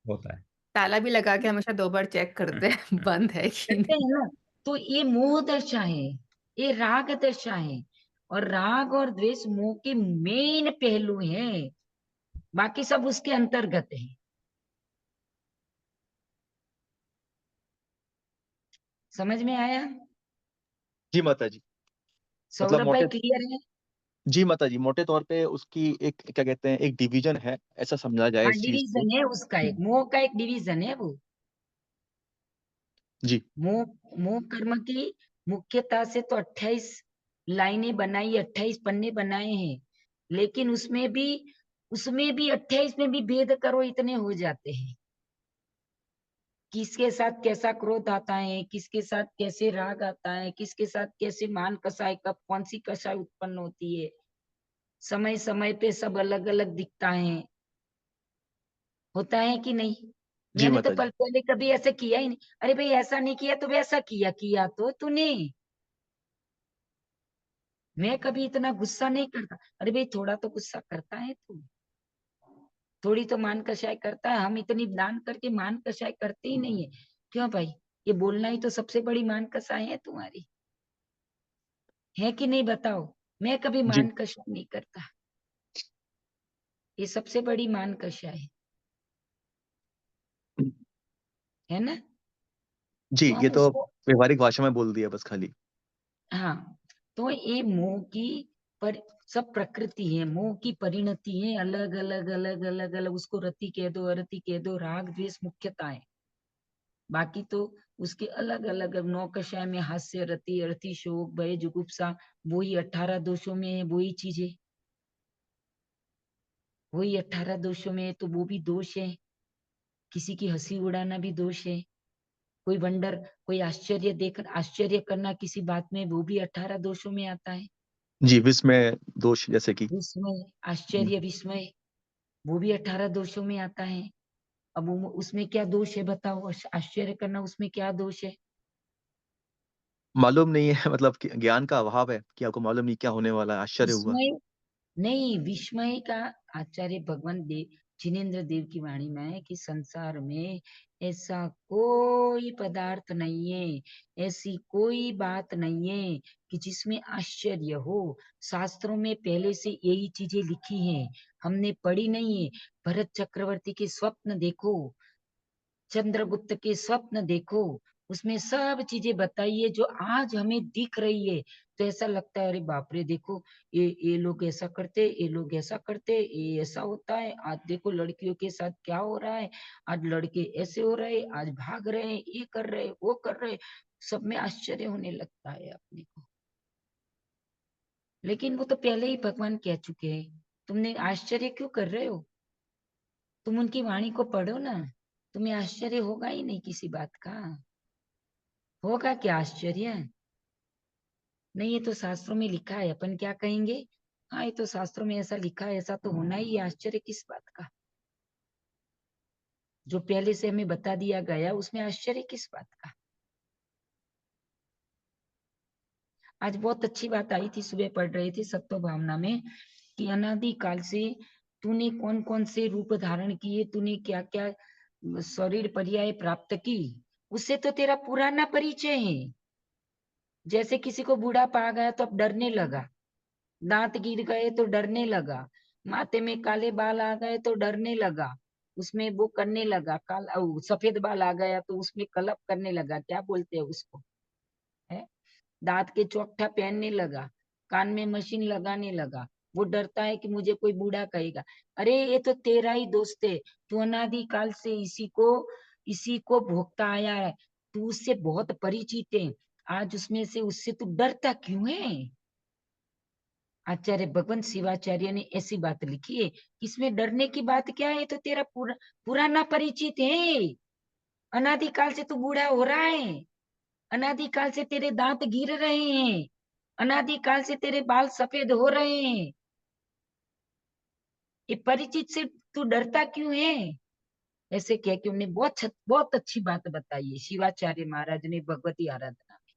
होता है। ताला भी लगा के हमेशा 2 बार चेक करते हैं बंद है कि करते नहीं। हैं ना। तो ये मोह दशा है, ये राग दशा है। और राग और द्वेष मोह के मेन पहलू हैं, बाकी सब उसके अंतर्गत है। समझ में आया? जी माता जी। मतलब सौरभ भाई मोटे क्लियर है? जी माता जी, मोटे तौर पे उसकी एक क्या कहते हैं एक डिवीजन है, ऐसा समझा जाए हाँ, इस चीज को। डिवीजन है उसका, एक मोह का एक डिवीजन है वो। जी। मोह मोह कर्म की मुख्यता से तो 28 लाइनें बनाई, 28 पन्ने बनाए हैं, लेकिन उसमें भी 28 में भी भेद करो इतने हो जाते हैं। किसके साथ कैसा क्रोध आता है, किसके साथ कैसे राग आता है, किसके साथ कैसे मान कसाई, कब कौन सी कसाई उत्पन्न होती है, समय समय पे सब अलग अलग दिखता है, होता है कि नहीं? जी मैंने तो माता जी। पहले कभी ऐसे किया ही नहीं। अरे भाई ऐसा नहीं किया तो वैसा किया तो तूने। मैं कभी इतना गुस्सा नहीं करता। अरे भाई थोड़ा तो गुस्सा करता है तू, थोड़ी तो मान कषाय करता है। हम इतनी दान करके मान कषाय करते ही नहीं है। क्यों भाई? ये बोलना ही तो सबसे बड़ी मान कषाय है तुम्हारी, है कि नहीं बताओ? मैं कभी जी मान कषाय नहीं करता, ये सबसे बड़ी मान कषाय है ना? जी, तो ये हम तो उसको, व्यवहारिक भाषा में बोल दिया बस खाली। हाँ, तो ये मोह की पर सब प्रकृति है, मोह की परिणति है, अलग अलग अलग अलग अलग। उसको रति कह दो, अरति कह दो, राग द्वेष मुख्यता है। बाकी तो उसके अलग अलग नौकषाय में हास्य, रति, अर्थी, शोक, भय, जुगुप्सा, वही 18 दोषों में है, वही चीजें, वही 18 दोषों में है, तो वो भी दोष है। किसी की हंसी उड़ाना भी दोष है, कोई वंडर, कोई आश्चर्य देख, आश्चर्य करना किसी बात में, वो भी 18 दोषों में आता है। जी, विस्मय दोष जैसे कि। विस्मय, आश्चर्य, विस्मय, वो भी 18 दोषों में आता है। अब उसमें क्या दोष है बताओ? आश्चर्य करना, उसमें क्या दोष है? मालूम नहीं है मतलब कि ज्ञान का अभाव है कि आपको मालूम नहीं क्या होने वाला है, आश्चर्य हुआ। विस्मय नहीं, विस्मय का आचार्य भगवान देव, जिनेन्द्र देव की वाणी में है कि संसार में ऐसा कोई पदार्थ नहीं है, ऐसी कोई बात नहीं है कि जिसमें आश्चर्य हो। शास्त्रों में पहले से यही चीजें लिखी हैं, हमने पढ़ी नहीं है। भरत चक्रवर्ती के स्वप्न देखो, चंद्रगुप्त के स्वप्न देखो, उसमें सब चीजें बताई है जो आज हमें दिख रही है। तो ऐसा लगता है अरे बाप रे, देखो ये लोग ऐसा करते, ये लोग ऐसा करते, ये ऐसा होता है। आज देखो लड़कियों के साथ क्या हो रहा है, आज लड़के ऐसे हो रहे हैं, आज भाग रहे हैं, ये कर रहे हैं, वो कर रहे हैं। सब में आश्चर्य होने लगता है अपने को। लेकिन वो तो पहले ही भगवान कह चुके हैं, तुमने आश्चर्य क्यों कर रहे हो? तुम उनकी वाणी को पढ़ो ना, तुम्हें आश्चर्य होगा ही नहीं किसी बात का। होगा क्या आश्चर्य? नहीं, ये तो शास्त्रों में लिखा है, अपन क्या कहेंगे? हाँ, ये तो शास्त्रों में ऐसा लिखा है, ऐसा तो होना ही है, आश्चर्य किस बात का? जो पहले से हमें बता दिया गया उसमें आश्चर्य किस बात का? आज बहुत अच्छी बात आई थी, सुबह पढ़ रहे थे सत्व भावना में कि अनादि काल से तूने कौन कौन से रूप धारण किए, तूने क्या क्या शरीर पर्याय प्राप्त की, उससे तो तेरा पुराना परिचय है। जैसे किसी को बुढ़ापा आ गया तो अब डरने लगा, दांत गिर गए तो डरने लगा, माथे में काले बाल आ गए तो डरने लगा, उसमें वो करने लगा, काला सफेद बाल आ गया तो उसमें कलप करने लगा, क्या बोलते हैं उसको, है, दांत के चौकठा पहनने लगा, कान में मशीन लगाने लगा। वो डरता है कि मुझे कोई बूढ़ा कहेगा। अरे ये तो तेरा ही दोस्त है, तू अनादि काल से इसी को भोगता आया है, तू उससे बहुत परिचित है। आज उसमें से उससे तू डरता क्यों है? आचार्य भगवंत शिवाचार्य ने ऐसी बात लिखी है, इसमें डरने की बात क्या है? तो तेरा पुराना परिचित है। अनादिकाल से तू बूढ़ा हो रहा है, अनादिकाल से तेरे दांत गिर रहे हैं, अनादिकाल से तेरे बाल सफेद हो रहे हैं। ये परिचित से तू डरता क्यों है? ऐसे कह के उन्हें बहुत अच्छी बात बताई है शिवाचार्य महाराज ने भगवती आराधना में।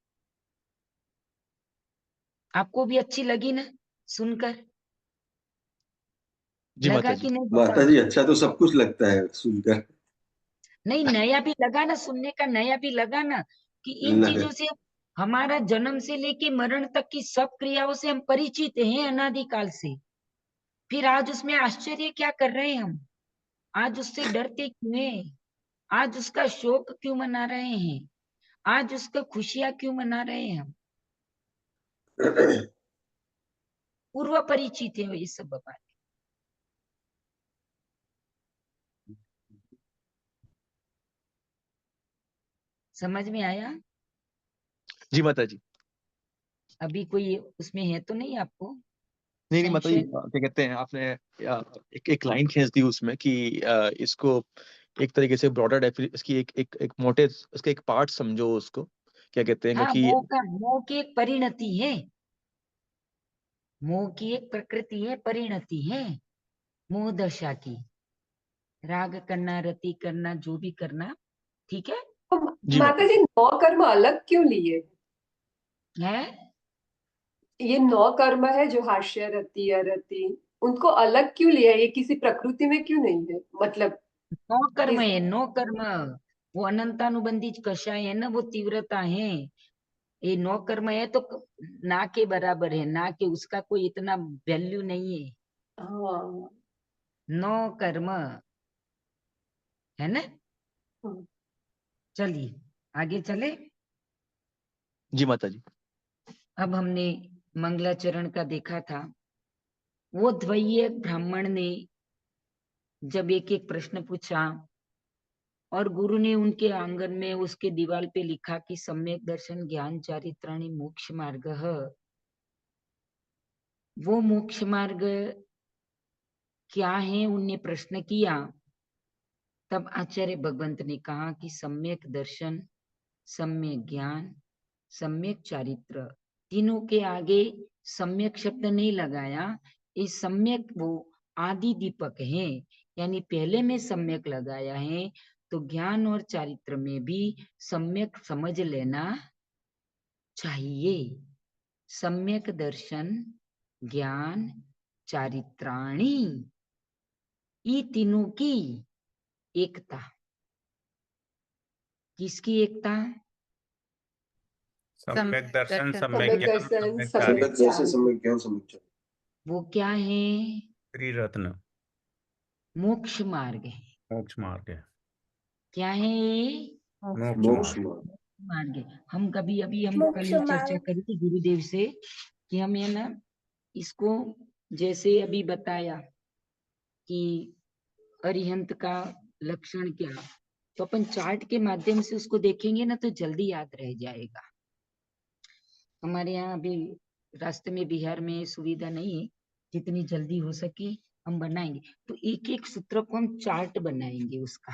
आपको भी अच्छी लगी ना सुनकर? जी लगा माता जी। कि नहीं माता बताओ? जी, अच्छा तो सब कुछ लगता है सुनकर। नहीं, नया भी लगा ना सुनने का, नया भी लगा ना कि इन चीजों से हमारा जन्म से लेके मरण तक की सब क्रियाओं से हम परिचित हैं अनादिकाल से। फिर आज उसमें आश्चर्य क्या कर रहे हैं हम? आज उससे डरते क्यों हैं? आज उसका शोक क्यों मना रहे हैं? आज उसका खुशियां क्यों मना रहे हैं हम? पूर्व परिचित है ये सब बात। समझ में आया? जी माता जी। अभी कोई उसमें है तो नहीं आपको नहीं नहीं माता जी, संशय? क्या कहते हैं आपने एक लाइन खींच दी उसमें कि इसको एक तरीके से ब्रॉडर इसकी एक मोटे इसका एक पार्ट समझो उसको, क्या कहते हैं, हाँ, क्योंकि मोह की एक परिणति है। मोह की एक प्रकृति है, परिणति है मोह दशा की। राग करना, रति करना, जो भी करना, ठीक है। तो जी माता जी 9 कर्म अलग क्यों लिए? है ये 9 कर्म है जो हास्य, रति, अरति, उनको अलग क्यों लिया? ये किसी प्रकृति में क्यों नहीं है? मतलब नो कर्म इस है, नो कर्म। वो अनंतानुबंधी कषाय है ना, वो तीव्रता है। ये नो कर्म है तो ना के बराबर है, ना के उसका कोई इतना वैल्यू नहीं है। हाँ। नो कर्म है ना। हाँ। चलिए आगे चले। जी माता जी। अब हमने मंगलाचरण का देखा था। वो द्वैय ब्राह्मण ने जब एक एक प्रश्न पूछा और गुरु ने उनके आंगन में उसके दीवार पे लिखा कि सम्यक दर्शन ज्ञान चारित्राणि मोक्ष मार्ग। वो मोक्ष मार्ग क्या है, उनने प्रश्न किया। तब आचार्य भगवंत ने कहा कि सम्यक दर्शन, सम्यक ज्ञान, सम्यक चारित्र, तीनों के आगे सम्यक शब्द नहीं लगाया। इस सम्यक वो आदि दीपक है, यानी पहले में सम्यक लगाया है। तो ज्ञान और चारित्र में भी सम्यक समझ लेना चाहिए। सम्यक दर्शन, ज्ञान, चारित्राणि, ये तीनों की एकता। किसकी एकता? सम्यक दर्शन, दर्शन। सम्यक सम्यक ज्ञान, दर्शन, सम्यक सम्यक सम्यक दर्शन, चारित्र। सम्यक ज्ञान, सम्यक चारित्र। वो क्या है? त्रिरत्न मोक्ष मार्ग है। मोक्ष मार्ग है। क्या है? मोक्ष मोक्ष मार्ग। मार्ग। मार्ग है। हम कभी अभी हम कल मोक्ष ही चर्चा मार्ग। करी थी गुरुदेव से कि हम ये ना इसको जैसे अभी बताया कि अरिहंत का लक्षण क्या, तो अपन चार्ट के माध्यम से उसको देखेंगे ना तो जल्दी याद रह जाएगा। हमारे यहाँ अभी रास्ते में बिहार में सुविधा नहीं है, जितनी जल्दी हो सके हम बनाएंगे। तो एक एक सूत्र को हम चार्ट बनाएंगे उसका,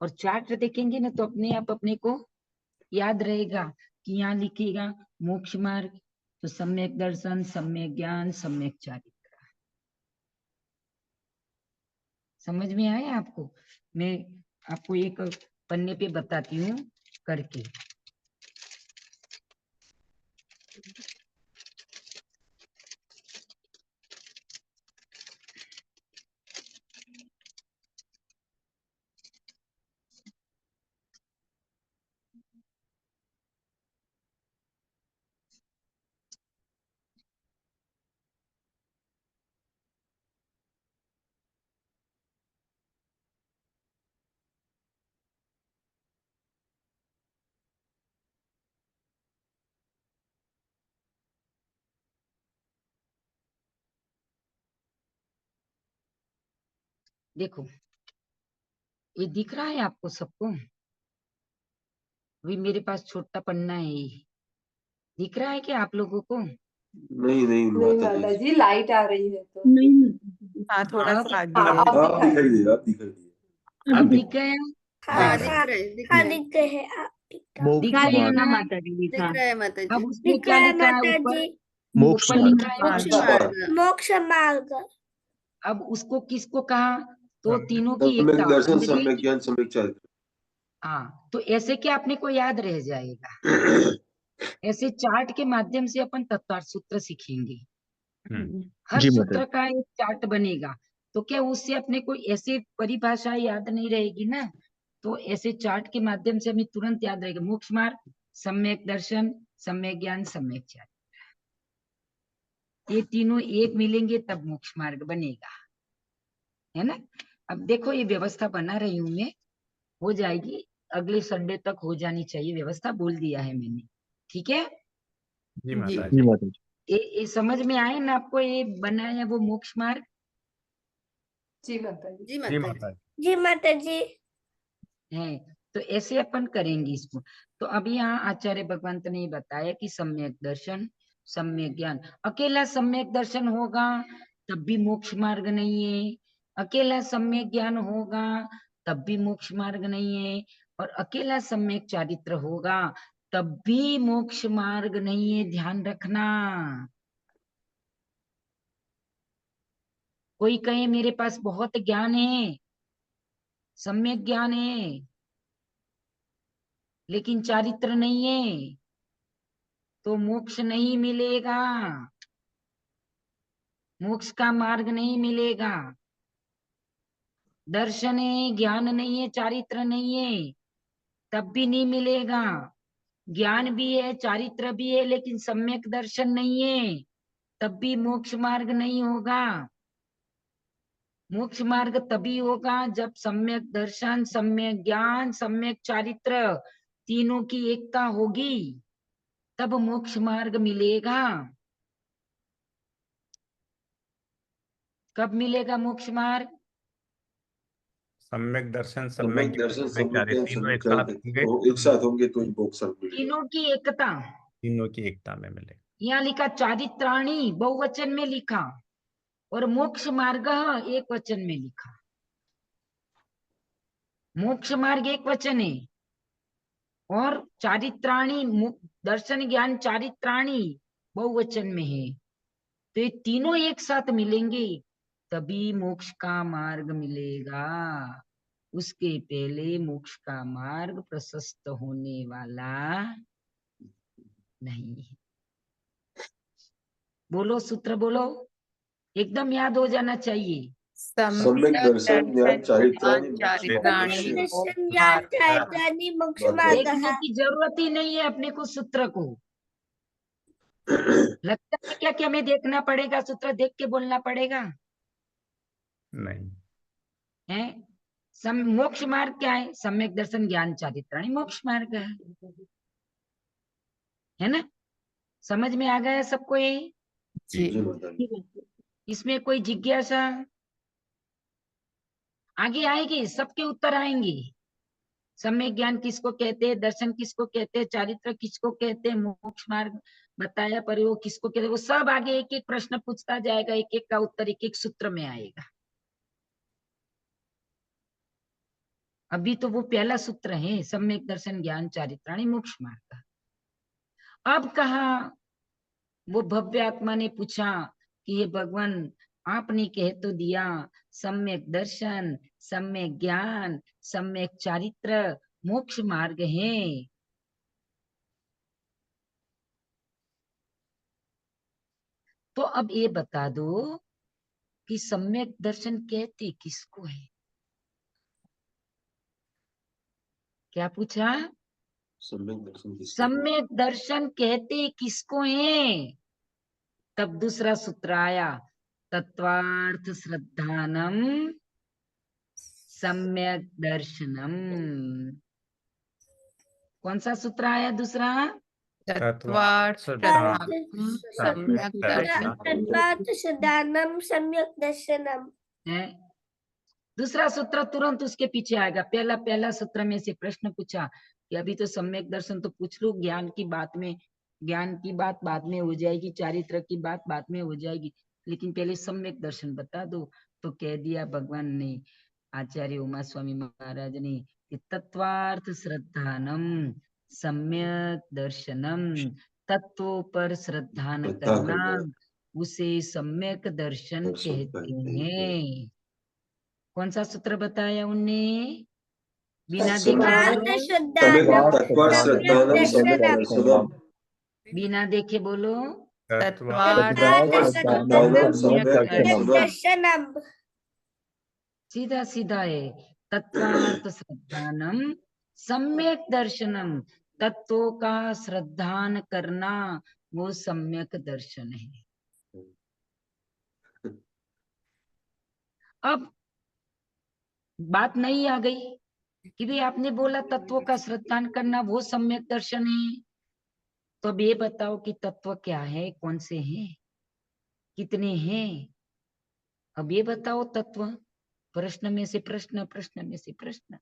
और चार्ट देखेंगे ना तो अपने आप अपने को याद रहेगा कि यहाँ लिखेगा मोक्ष मार्ग, तो सम्यक दर्शन, सम्यक ज्ञान, सम्यक चारित्र। समझ में आया आपको? मैं आपको एक पन्ने पे बताती हूँ करके। देखो ये दिख रहा है आपको सबको? अभी मेरे पास छोटा पन्ना है ये। दिख रहा है क्या आप लोगों को? नहीं नहीं नहीं माता माता जी। जी, लाइट आ रही है तो। हाँ, थोड़ा अब सा आगे हाँ, है। अब आप दिखाई दिखाई दे। दिए, आप दिखाई दिए। अब दिख गया? हाँ हाँ, हाँ दिख हाँ रहा है। दिख गए हैं आप दिख मोक्ष गया मार्ग। ना? दिख रहा है माता जी। अब उसमें दिख क्या रहा है लिखा है माता ऊपर? जी। मोक्ष ऊपर मार्ग। लिखा है मोक्ष मोक्ष मार्ग। मार्ग। मोक्ष मार्ग। अब उसको किसको कहा? तो सम्यक तीनों की एकता सम्यक हो दर्शन, समझ सम्यक गए? ज्ञान, सम्यक चारित्र। हाँ, तो ऐसे क्या अपने को याद रह जाएगा? ऐसे चार्ट के माध्यम से अपन तत्वार्थ सूत्र सीखेंगे। हर जी माता सूत्र का एक चार्ट बनेगा, तो क्या उससे अपने को ऐसे परिभाषा याद नहीं रहेगी ना। तो ऐसे चार्ट के माध्यम से हमें तुरंत याद रहेगा मोक्ष मार्ग, सम्यक दर्शन, सम्यक ज्ञान, सम्यक चारित्र। ये तीनों एक मिलेंगे तब मोक्ष मार्ग बनेगा, है ना। अब देखो ये व्यवस्था बना रही हूं मैं, हो जाएगी अगले संडे तक हो जानी चाहिए व्यवस्था, बोल दिया है मैंने। ठीक है, जी जी। माता जी जी। माता जी। ये समझ में आए ना आपको? ये बनाया वो मोक्ष मार्ग जी माता जी। जी जी माता जी। माता जी। जी माता जी। है। तो ऐसे अपन करेंगे इसको। तो अभी यहाँ आचार्य भगवंत ने बताया कि सम्यक दर्शन, सम्यक ज्ञान। अकेला सम्यक दर्शन होगा तब भी मोक्ष मार्ग नहीं है, अकेला सम्यक ज्ञान होगा तब भी मोक्ष मार्ग नहीं है, और अकेला सम्यक चारित्र होगा तब भी मोक्ष मार्ग नहीं है। ध्यान रखना, कोई कहे मेरे पास बहुत ज्ञान है, सम्यक ज्ञान है, लेकिन चारित्र नहीं है, तो मोक्ष नहीं मिलेगा, मोक्ष का मार्ग नहीं मिलेगा। दर्शन है, ज्ञान नहीं है, चारित्र नहीं है, तब भी नहीं मिलेगा। ज्ञान भी है, चारित्र भी है, लेकिन सम्यक दर्शन नहीं है, तब भी मोक्ष मार्ग नहीं होगा। मोक्ष मार्ग तभी होगा जब सम्यक दर्शन, सम्यक ज्ञान, सम्यक चारित्र तीनों की एकता होगी, तब मोक्ष मार्ग मिलेगा। कब मिलेगा मोक्ष मार्ग? सम्यक दर्शन, सम्यक दर्शन, सम्यक ज्ञान, तीनों एक सम्यक साथ चारित्र होंगे, वो एक साथ होंगे तो मोक्ष मिलेगा। तीनों की एकता। तीनों की एकता में मिलेगा। यहाँ लिखा चारित्राणी बहुवचन में लिखा, और मोक्ष मार्ग एक वचन में लिखा। मोक्ष मार्ग एक वचन है, और चारित्राणी दर्शन ज्ञान चारित्राणी बहुवचन में है। तो ये तीनों एक साथ मिलेंगे तभी मोक्ष का मार्ग मिलेगा। उसके पहले मोक्ष का मार्ग प्रशस्त होने वाला नहीं है। बोलो सूत्र बोलो, एकदम याद हो जाना चाहिए। सम्यक दर्शन ज्ञान चारित्राणि चारित्राणि दर्शन ज्ञान चारित्राणि मोक्ष मार्ग। देखने की जरूरत ही नहीं है अपने को सूत्र को। लगता है क्या कि हमें देखना पड़ेगा, सूत्र देख के बोलना पड़ेगा? नहीं, है मोक्ष मार्ग क्या है? सम्यक दर्शन ज्ञान चारित्राणि मोक्ष मार्ग है ना? समझ में आ गया सबको ये? जी। जी माताजी। इसमें कोई जिज्ञासा आगे आएगी? सबके उत्तर आएंगे। सम्यक ज्ञान किसको कहते हैं, दर्शन किसको कहते हैं, चारित्र किसको कहते हैं, मोक्ष मार्ग बताया पर वो किसको कहते हैं, वो सब आगे एक एक प्रश्न पूछता जाएगा, एक एक का उत्तर एक एक सूत्र में आएगा। अभी तो वो पहला सूत्र है, सम्यक दर्शन ज्ञान चारित्राणि मोक्ष मार्ग। अब कहा वो भव्य आत्मा ने पूछा कि हे भगवान, आपने कह तो दिया सम्यक दर्शन, सम्यक ज्ञान, सम्यक चारित्र मोक्ष मार्ग है, तो अब ये बता दो कि सम्यक दर्शन कहते किसको है? क्या पूछा? सम्यक दर्शन किसको? सम्यक दर्शन कहते किसको है? तब दूसरा सूत्र आया, तत्वार्थ श्रद्धानम सम्यक दर्शनम। कौन सा सूत्र आया दूसरा? तत्वार्थ सम्यक दर्शन। तत्वार्थ श्रद्धानम सम्यक दर्शनम है। दूसरा सूत्र तुरंत उसके पीछे आएगा। पहला सूत्र में से प्रश्न पूछा कि अभी तो सम्यक दर्शन तो पूछ लो, ज्ञान की बात बाद में हो जाएगी, चारित्र की बात बाद में हो जाएगी, लेकिन पहले सम्यक दर्शन बता दो। तो कह दिया भगवान ने, आचार्य उमा स्वामी महाराज ने, कि तत्वार्थ श्रद्धानम सम्यक दर्शनम। तत्व पर श्रद्धा न करना उसे सम्यक दर्शन कहते हैं। कौन सा सूत्र बताया उनने? बिना बिना देखे बोलो। सीधा सीधा है, तत्वार्थ श्रद्धानम सम्यक दर्शनम। तत्वों का श्रद्धान करना वो सम्यक दर्शन है। अब बात नहीं आ गई कि भाई आपने बोला तत्वों का श्रद्धान करना वो सम्यक दर्शन है, तो अब ये बताओ कि तत्व क्या है, कौन से हैं, कितने हैं? अब ये बताओ तत्व। प्रश्न में से प्रश्न, प्रश्न में से प्रश्न।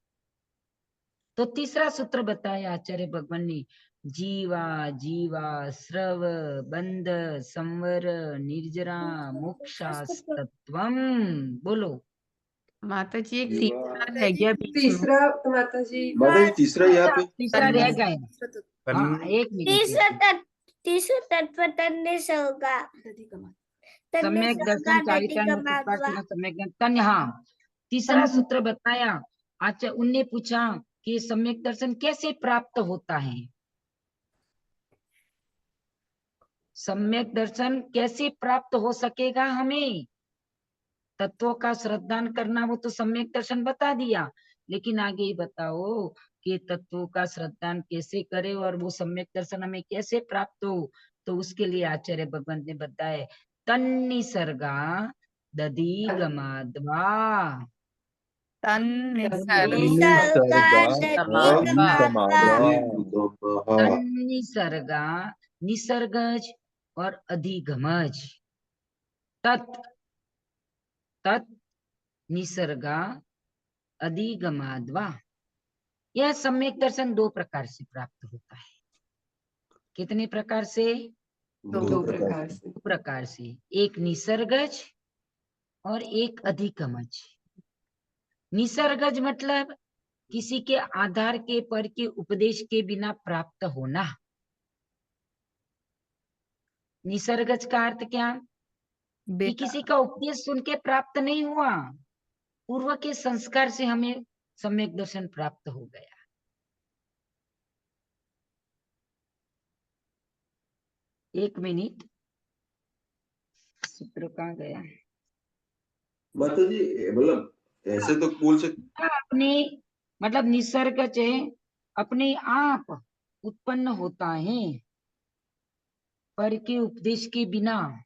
तो तीसरा सूत्र बताया आचार्य भगवान ने, जीवा जीवा स्रव बंध संवर निर्जरा मोक्षास्तत्वम। बोलो माता जी, एक तीसरा रह गया बीच में। तीसरा माता जी तीसरा यहाँ पे तीसरा रह गया। हाँ, एक मिनट। तीसरा तत्व तन्ने से होगा। सम्यक दर्शन चारित्र्यानुसुप्तार्थेन सम्यक ज्ञान। हाँ, तीसरा सूत्र बताया। अच्छा, उनने पूछा कि सम्यक दर्शन कैसे प्राप्त होता है, सम्यक दर्शन कैसे प्राप्त हो सकेगा हमें? तत्वों का श्रद्धान करना, वो तो सम्यक दर्शन बता दिया, लेकिन आगे ही बताओ कि तत्वों का श्रद्धान कैसे करे और वो सम्यक दर्शन हमें कैसे प्राप्त हो। तो उसके लिए आचार्य भगवंत ने बताया, तन्निसर्गा दधिगमाद्वा। तन्निसर्गा, निसर्गज और अधिगमज, तत् तत् निसर्गा अधिगमाद्वा। यह सम्यक दर्शन दो प्रकार से प्राप्त होता है। कितने प्रकार से? दो प्रकार से। दो प्रकार से, एक निसर्गज और एक अधिगमज। निसर्गज मतलब किसी के आधार के पर के उपदेश के बिना प्राप्त होना। निसर्गज का अर्थ क्या? कि किसी का उपदेश सुन के प्राप्त नहीं हुआ, पूर्व के संस्कार से हमें सम्यक दर्शन प्राप्त हो गया। एक मिनट, सूत्र कहाँ गया? माता जी मतलब ऐसे तो बोल सकते। अपने मतलब निसर्ग से अपने आप उत्पन्न होता है, पर के उपदेश के बिना।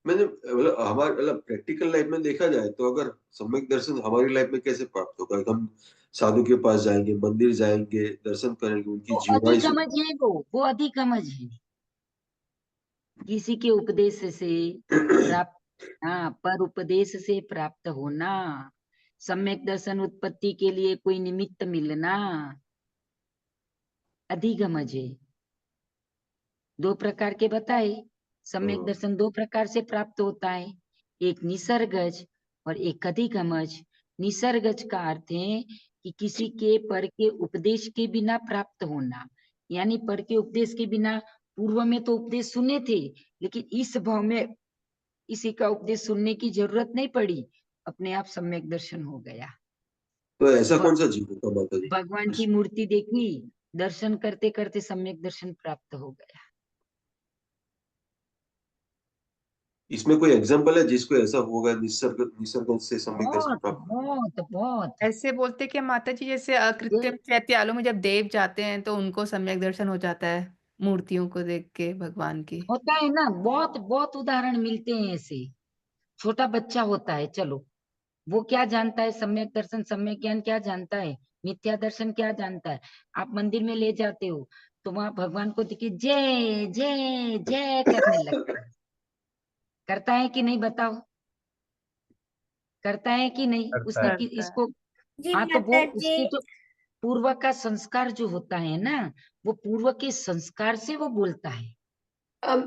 मैंने मतलब हमारे मतलब प्रैक्टिकल लाइफ में देखा जाए तो अगर सम्यक दर्शन हमारी लाइफ में कैसे प्राप्त होगा? हम साधु के पास जाएंगे, मंदिर जाएंगे, दर्शन करेंगे, उनकी वो जीवनी अधिगमज है, वो अधिगमज है, किसी के उपदेश से प्राप्त। हाँ, पर उपदेश से प्राप्त होना। सम्यक दर्शन उत्पत्ति के लिए कोई निमित्त मिलना, अधिगमज है। दो प्रकार के बताए, सम्यक दर्शन दो प्रकार से प्राप्त होता है, एक निसर्गज और एक अधिगमज। निसर्गज का अर्थ है कि किसी के पर के उपदेश के बिना प्राप्त होना, यानी पर के उपदेश के बिना पूर्व में तो उपदेश सुने थे, लेकिन इस भाव में इसी का उपदेश सुनने की जरूरत नहीं पड़ी, अपने आप सम्यक दर्शन हो गया। तो ऐसा कौन सा जीवन था माता जी? भगवान की मूर्ति देखी, दर्शन करते करते सम्यक दर्शन प्राप्त हो गया। इसमें कोई एग्जांपल है जिसको ऐसा होगा, निसर्ग से सम्यक दर्शन बहुत प्राप्त? बहुत बहुत। ऐसे बोलते कि माता जी जैसे कृत्रिम चैत्यालयों में जब देव जाते हैं तो उनको सम्यक दर्शन हो जाता है मूर्तियों को देख के भगवान की। होता है ना, बहुत बहुत उदाहरण मिलते हैं ऐसे। छोटा बच्चा होता है, चलो, वो क्या जानता है? सम्यक दर्शन सम्यक ज्ञान क्या जानता है? मिथ्या दर्शन क्या जानता है? आप मंदिर में ले जाते हो तो वहां भगवान को देखिए जय जय जय करने लगता है। करता है कि नहीं बताओ? करता है कि नहीं? करता उसने है। इसको, जी हाँ, तो वो माता जी। उसके जो पूर्व का संस्कार जो होता है ना, वो पूर्व के संस्कार से वो बोलता है।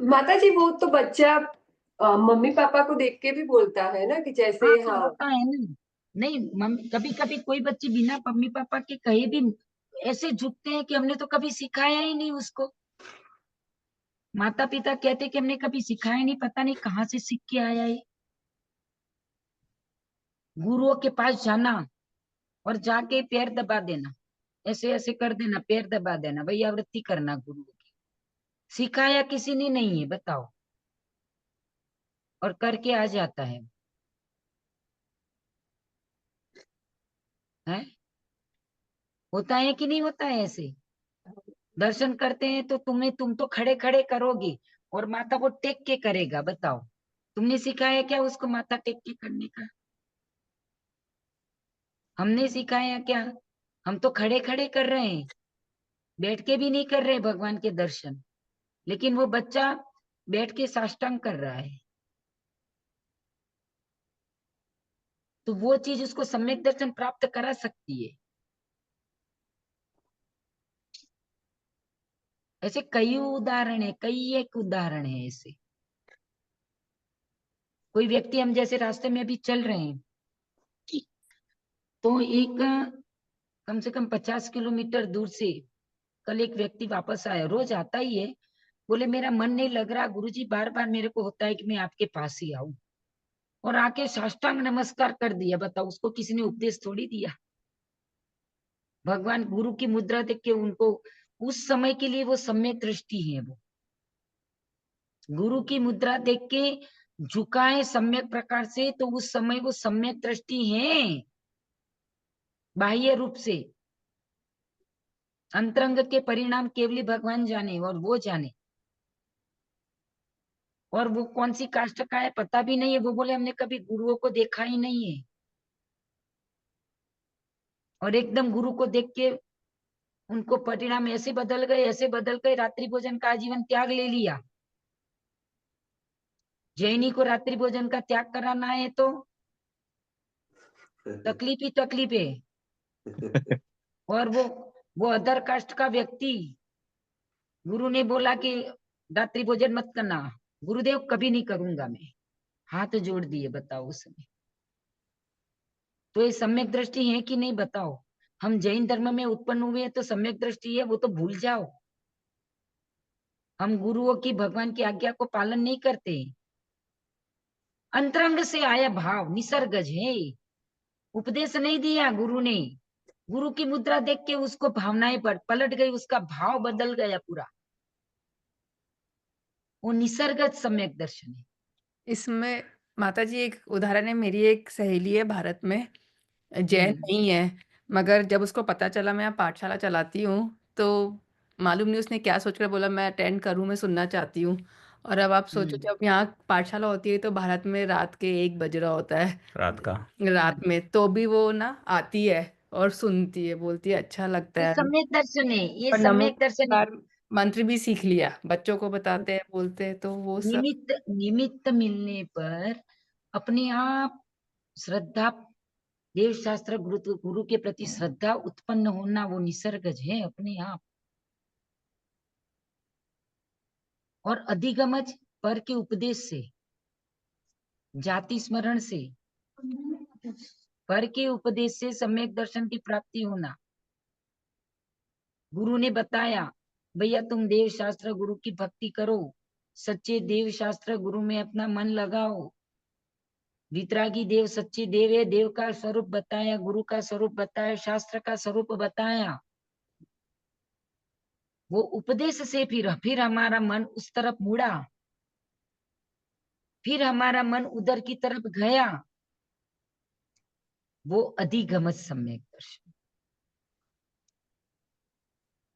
माता जी वो तो बच्चा मम्मी पापा को देख के भी बोलता है ना, कि जैसे हाँ, तो हाँ। होता है ना। नहीं, मम्मी, कभी कभी कोई बच्चे बिना मम्मी पापा के कहे भी ऐसे झुकते हैं कि हमने तो कभी सिखाया ही नहीं उसको। माता पिता कहते कि हमने कभी सिखाया नहीं, पता नहीं कहाँ से सीख के आया है। गुरुओं के पास जाना और जाके पैर दबा देना, ऐसे ऐसे कर देना, पैर दबा देना, भैया आवृत्ति करना गुरुओं की। सिखाया किसी ने नहीं है, बताओ, और करके आ जाता है। हैं? होता है कि नहीं होता है ऐसे? दर्शन करते हैं तो तुम तो खड़े खड़े करोगे और माता वो टेक के करेगा, बताओ, तुमने सिखाया क्या उसको माथा टेक के करने का? हमने सिखाया क्या? हम तो खड़े खड़े कर रहे हैं, बैठ के भी नहीं कर रहे भगवान के दर्शन, लेकिन वो बच्चा बैठ के साष्टांग कर रहा है। तो वो चीज उसको सम्यक दर्शन प्राप्त करा सकती है। ऐसे कई उदाहरण है, कई एक उदाहरण है ऐसे। कोई व्यक्ति, हम जैसे रास्ते में अभी चल रहे हैं, तो एक कम से कम 50 किलोमीटर दूर से कल एक व्यक्ति वापस आया, रोज आता ही है, बोले मेरा मन नहीं लग रहा गुरुजी, बार बार मेरे को होता है कि मैं आपके पास ही आऊं, और आके साष्टांग नमस्कार कर दिया। बताओ, उसको किसी ने उपदेश थोड़ी दिया। भगवान गुरु की मुद्रा देख के उनको उस समय के लिए वो सम्यक दृष्टि है। वो गुरु की मुद्रा देख के झुकाए सम्यक प्रकार से, तो उस समय वो सम्यक दृष्टि है। बाह्य रूप से अंतरंग के परिणाम केवल भगवान जाने और वो जाने। और वो कौन सी काष्ठ का है पता भी नहीं है। वो बोले हमने कभी गुरुओं को देखा ही नहीं है, और एकदम गुरु को देख के उनको परिणाम ऐसे बदल गए, रात्रि भोजन का आजीवन त्याग ले लिया। जैनी को रात्रि भोजन का त्याग कराना है तो तकलीफ ही तकलीफ है। और वो अदर कास्ट का व्यक्ति, गुरु ने बोला कि रात्रि भोजन मत करना, गुरुदेव कभी नहीं करूंगा मैं, हाथ जोड़ दिए। बताओ उस समय। तो ये सम्यक दृष्टि है कि नहीं बताओ। हम जैन धर्म में उत्पन्न हुए हैं तो सम्यक दृष्टि है, वो तो भूल जाओ। हम गुरुओं की, भगवान की आज्ञा को पालन नहीं करते। अंतरंग से आया भाव निसर्गज है, उपदेश नहीं दिया गुरु ने। गुरु की मुद्रा देख के उसको भावनाएं पलट गई, उसका भाव बदल गया पूरा। वो निसर्गज सम्यक दर्शन है। इसमें माता जी एक उदाहरण है, मेरी एक सहेली है भारत में, जैन नहीं है, मगर जब उसको पता चला मैं यहाँ पाठशाला चलाती हूँ, तो मालूम नहीं उसने क्या सोचकर बोला मैं अटेंड करूँ, मैं सुनना चाहती हूँ। और अब आप सोचो जब यहाँ पाठशाला होती है तो भारत में रात के 1 बज रहा होता है रात में, तो भी वो ना आती है और सुनती है, बोलती है अच्छा लगता ये है। सम्यक दर्शन है, ये और नमो सम्यक दर्शन है। नमस्कार मंत्र भी सीख लिया, बच्चों को बताते हैं, बोलते हैं, तो वो सब निमित्त मिलने पर अपने आप श्रद्धा, देव शास्त्र गुरु के प्रति श्रद्धा उत्पन्न होना, वो निसर्गज है अपने आप। और अधिगमज पर के उपदेश से, जाति स्मरण से, पर के उपदेश से सम्यक दर्शन की प्राप्ति होना। गुरु ने बताया भैया तुम देव शास्त्र गुरु की भक्ति करो, सच्चे देव शास्त्र गुरु में अपना मन लगाओ। वितरागी देव सच्चे देव है, देव का स्वरूप बताया, गुरु का स्वरूप बताया, शास्त्र का स्वरूप बताया। वो उपदेश से फिर हमारा मन उस तरफ मुड़ा, फिर हमारा मन उधर की तरफ गया। वो अधिगमज सम्यक दर्शन।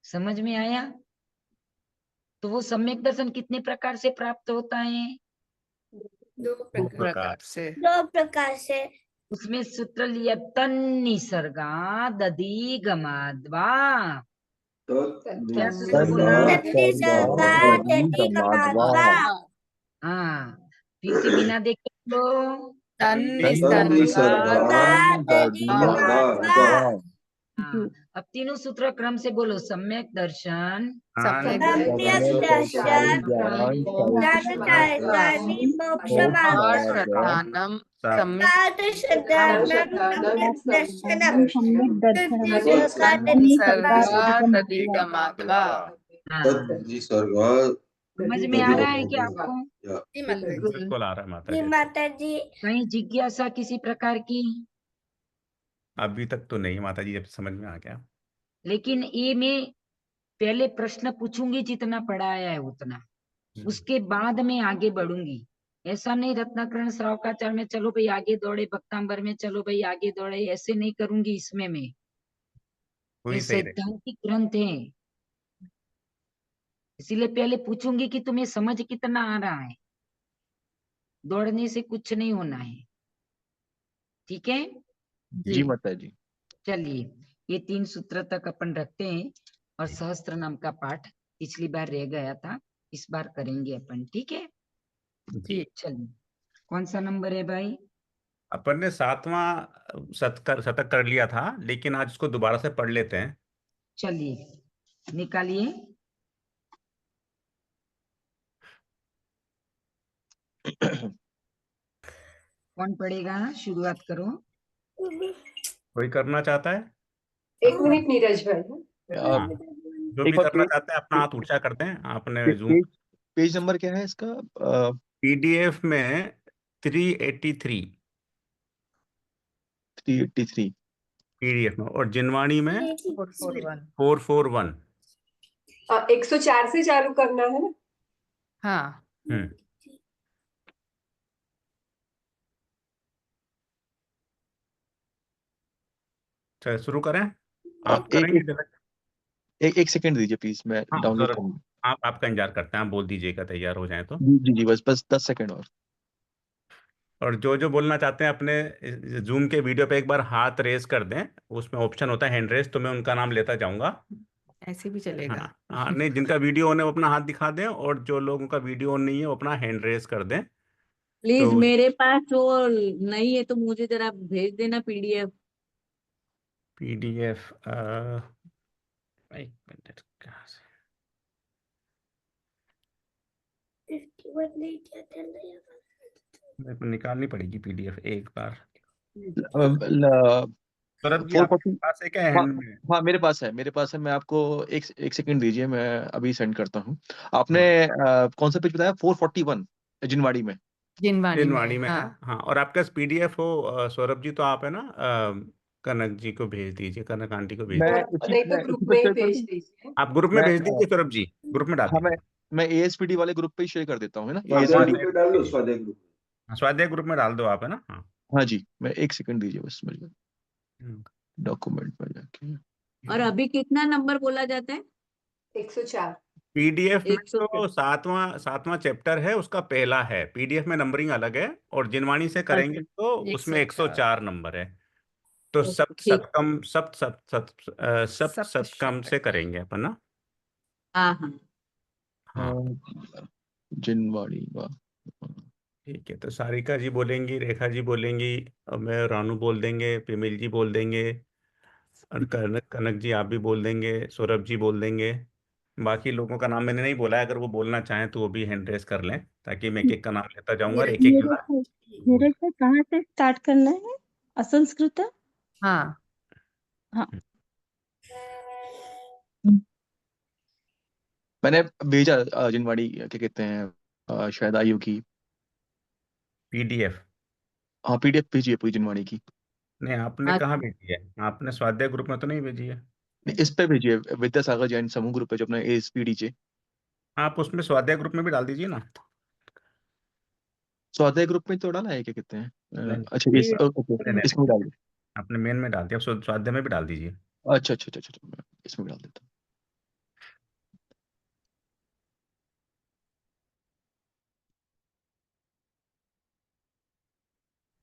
समझ में आया? तो वो सम्यक दर्शन कितने प्रकार से प्राप्त होता है? 2 प्रकार से। 2 प्रकार से। उसमें सूत्र लिया तन निसर्गा दधिगमाद्वा। क्या सूत्र बोला? हाँ, फिर से बिना देखे लो। हाँ, अब तीनों सूत्र क्रम से बोलो। सम्यक दर्शन, सम्यक दर्शन, श्रद्धानम समझ में आ रहा है क्या आपको? बिल्कुल आ रहा है माता जी। माता जी। कहीं जिज्ञासा किसी प्रकार की? अभी तक तो नहीं माता जी, अब समझ में आ गया। लेकिन ये मैं पहले प्रश्न पूछूंगी, जितना पढ़ाया है उतना, उसके बाद में आगे बढ़ूंगी। ऐसा नहीं रत्नाकरण श्रावकाचार में चलो भाई आगे दौड़े, भक्तांबर में चलो भाई आगे दौड़े, ऐसे नहीं करूंगी इसमें मैं। ये सैद्धांतिक ग्रंथ है, इसीलिए पहले पूछूंगी कि तुम्हें समझ कितना आ रहा है। दौड़ने से कुछ नहीं होना है, ठीक है जी माता जी। चलिए, ये 3 सूत्र तक अपन रखते हैं, और सहस्त्र नाम का पाठ पिछली बार रह गया था, इस बार करेंगे अपन, ठीक है जी। चलिए, कौन सा नंबर है भाई? अपन ने 7वां शतक कर लिया था, लेकिन आज इसको दोबारा से पढ़ लेते हैं। चलिए निकालिए। कौन पढ़ेगा? शुरुआत करो। कोई करना चाहता है? 1 मिनट नीरज भाई। हाँ, जो भी एक बार करना पेज चाहते हैं अपना हाथ ऊंचा करते हैं। आपने जूम पेज नंबर क्या है इसका? पीडीएफ में 383 383। पीडीएफ में, और जिनवाणी में 441। 441। 104 से चालू करना है ना? हाँ, हम्म चलो शुरू करें। आप एक करेंगे एक direct? एक सेकंड दीजिए प्लीज, मैं हाँ डाउनलोड सौरभ, करूँ। आप आपका इंतजार करते हैं, आप बोल दीजिएगा तैयार हो जाए तो। जी जी जी, बस 10 सेकंड और जो जो बोलना चाहते हैं अपने जूम के वीडियो पे एक बार हाथ रेज कर दें, उसमें ऑप्शन होता है हैंड रेज, तो मैं उनका नाम लेता जाऊंगा। ऐसे भी चलेगा। हाँ हाँ, नहीं जिनका वीडियो ऑन है वो अपना हाथ दिखा दें, और जो लोगों का वीडियो ऑन नहीं है वो अपना हैंड रेज कर दें। प्लीज तो मेरे पास वो नहीं है तो मुझे जरा भेज देना पीडीएफ। पीडीएफ एक मिनट, कहाँ से? 51 नहीं क्या चल रहा है? मेरे को निकालनी पड़ेगी पीडीएफ एक बार। और सौरभ जी 440। आपके पास है क्या हाँ हैंड में? हाँ, मेरे पास है। मैं आपको एक सेकंड दीजिए, मैं अभी सेंड करता हूँ। आपने हाँ, कौन सा पेज बताया? 441 जिनवाड़ी में। जिनवाणी में, जिनवाणी में है। हाँ। हाँ, और आपके पास पीडीएफ हो सौरभ जी, तो आप है ना कनक जी को भेज दीजिए, कनक आंटी को भेज मैं दीजिए। नहीं तो मैं ग्रुप इसी पे में ही शेयर कर भेज दूँ। दीजिए। आप ग्रुप में मैं भेज दीजिए सौरभ जी, ग्रुप में डाल हाँ, दीजिए। मैं एएसपीडी वाले ग्रुप पे ही शेयर कर देता हूँ, है ना? स्वाध्याय एएसपीडी। ग्रुप में डाल लो, स्वाध्याय ग्रुप में। हाँ, स्वाध्याय ग्रुप में डाल दो आप, है ना? हाँ। हाँ जी, मैं एक सेकंड दीजिए बस मुझे, हम्म, डॉक्यूमेंट में जाके। और अभी कितना नंबर बोला जाता है? 104। पीडीएफ में 100 तो सातवां चैप्टर है, उसका पहला है। पीडीएफ में नंबरिंग अलग है, और जिनवाणी से करेंगे अच्छा। तो उसमें 104। 104 नंबर है। तो सप्त ठीक। सप्तकम सप्त सप्त सप्त सप्त सप्त सप्तकम से षटक। करेंगे अपन ना। हाँ हाँ। हाँ जिनवाड़ी वाह। ठीक है, तो सारिका जी बोलेंगी, रेखा जी बोलेंगी, और मैं रानू बोल देंगे, पिमिल जी बोल देंगे, और कनक कनक जी आप भी बोल देंगे, सौरभ जी बोल देंगे। बाकी लोगों का नाम मैंने नहीं बोला है, अगर वो बोलना चाहें तो वो भी हैंड रेस कर लें, ताकि मैं एक एक का नाम लेता जाऊंगा और एक एक मेरे जना को बोल। कहाँ से स्टार्ट करना है? असंस्कृत। हाँ, हाँ। मैंने भेजा जिनवाड़ी, क्या कहते हैं, शायद आयु की। पीडीएफ? हाँ, पीडीएफ भेजी है पूरी जिनवाड़ी की। नहीं, आपने कहाँ भेजी है? आपने स्वाध्याय ग्रुप में तो नहीं भेजी है? इस पे भेजी है, विद्यासागर जैन समूह ग्रुप है जो अपना एएसपीडी जे। आप उसमें स्वाध्याय ग्रुप में भी डाल दीजिए ना। स्वाध्याय ग्रुप में तो डाला है, क्या कहते हैं, नहीं, अच्छा इस नहीं, ओके, नहीं, इसमें डाल दो। आपने मेन में डाल दिया, अब स्वाध्याय में भी डाल दीजिए। अच्छा अच्छा अच्छा अच्छा अच्छा, मैं इसमें डाल देता हूँ।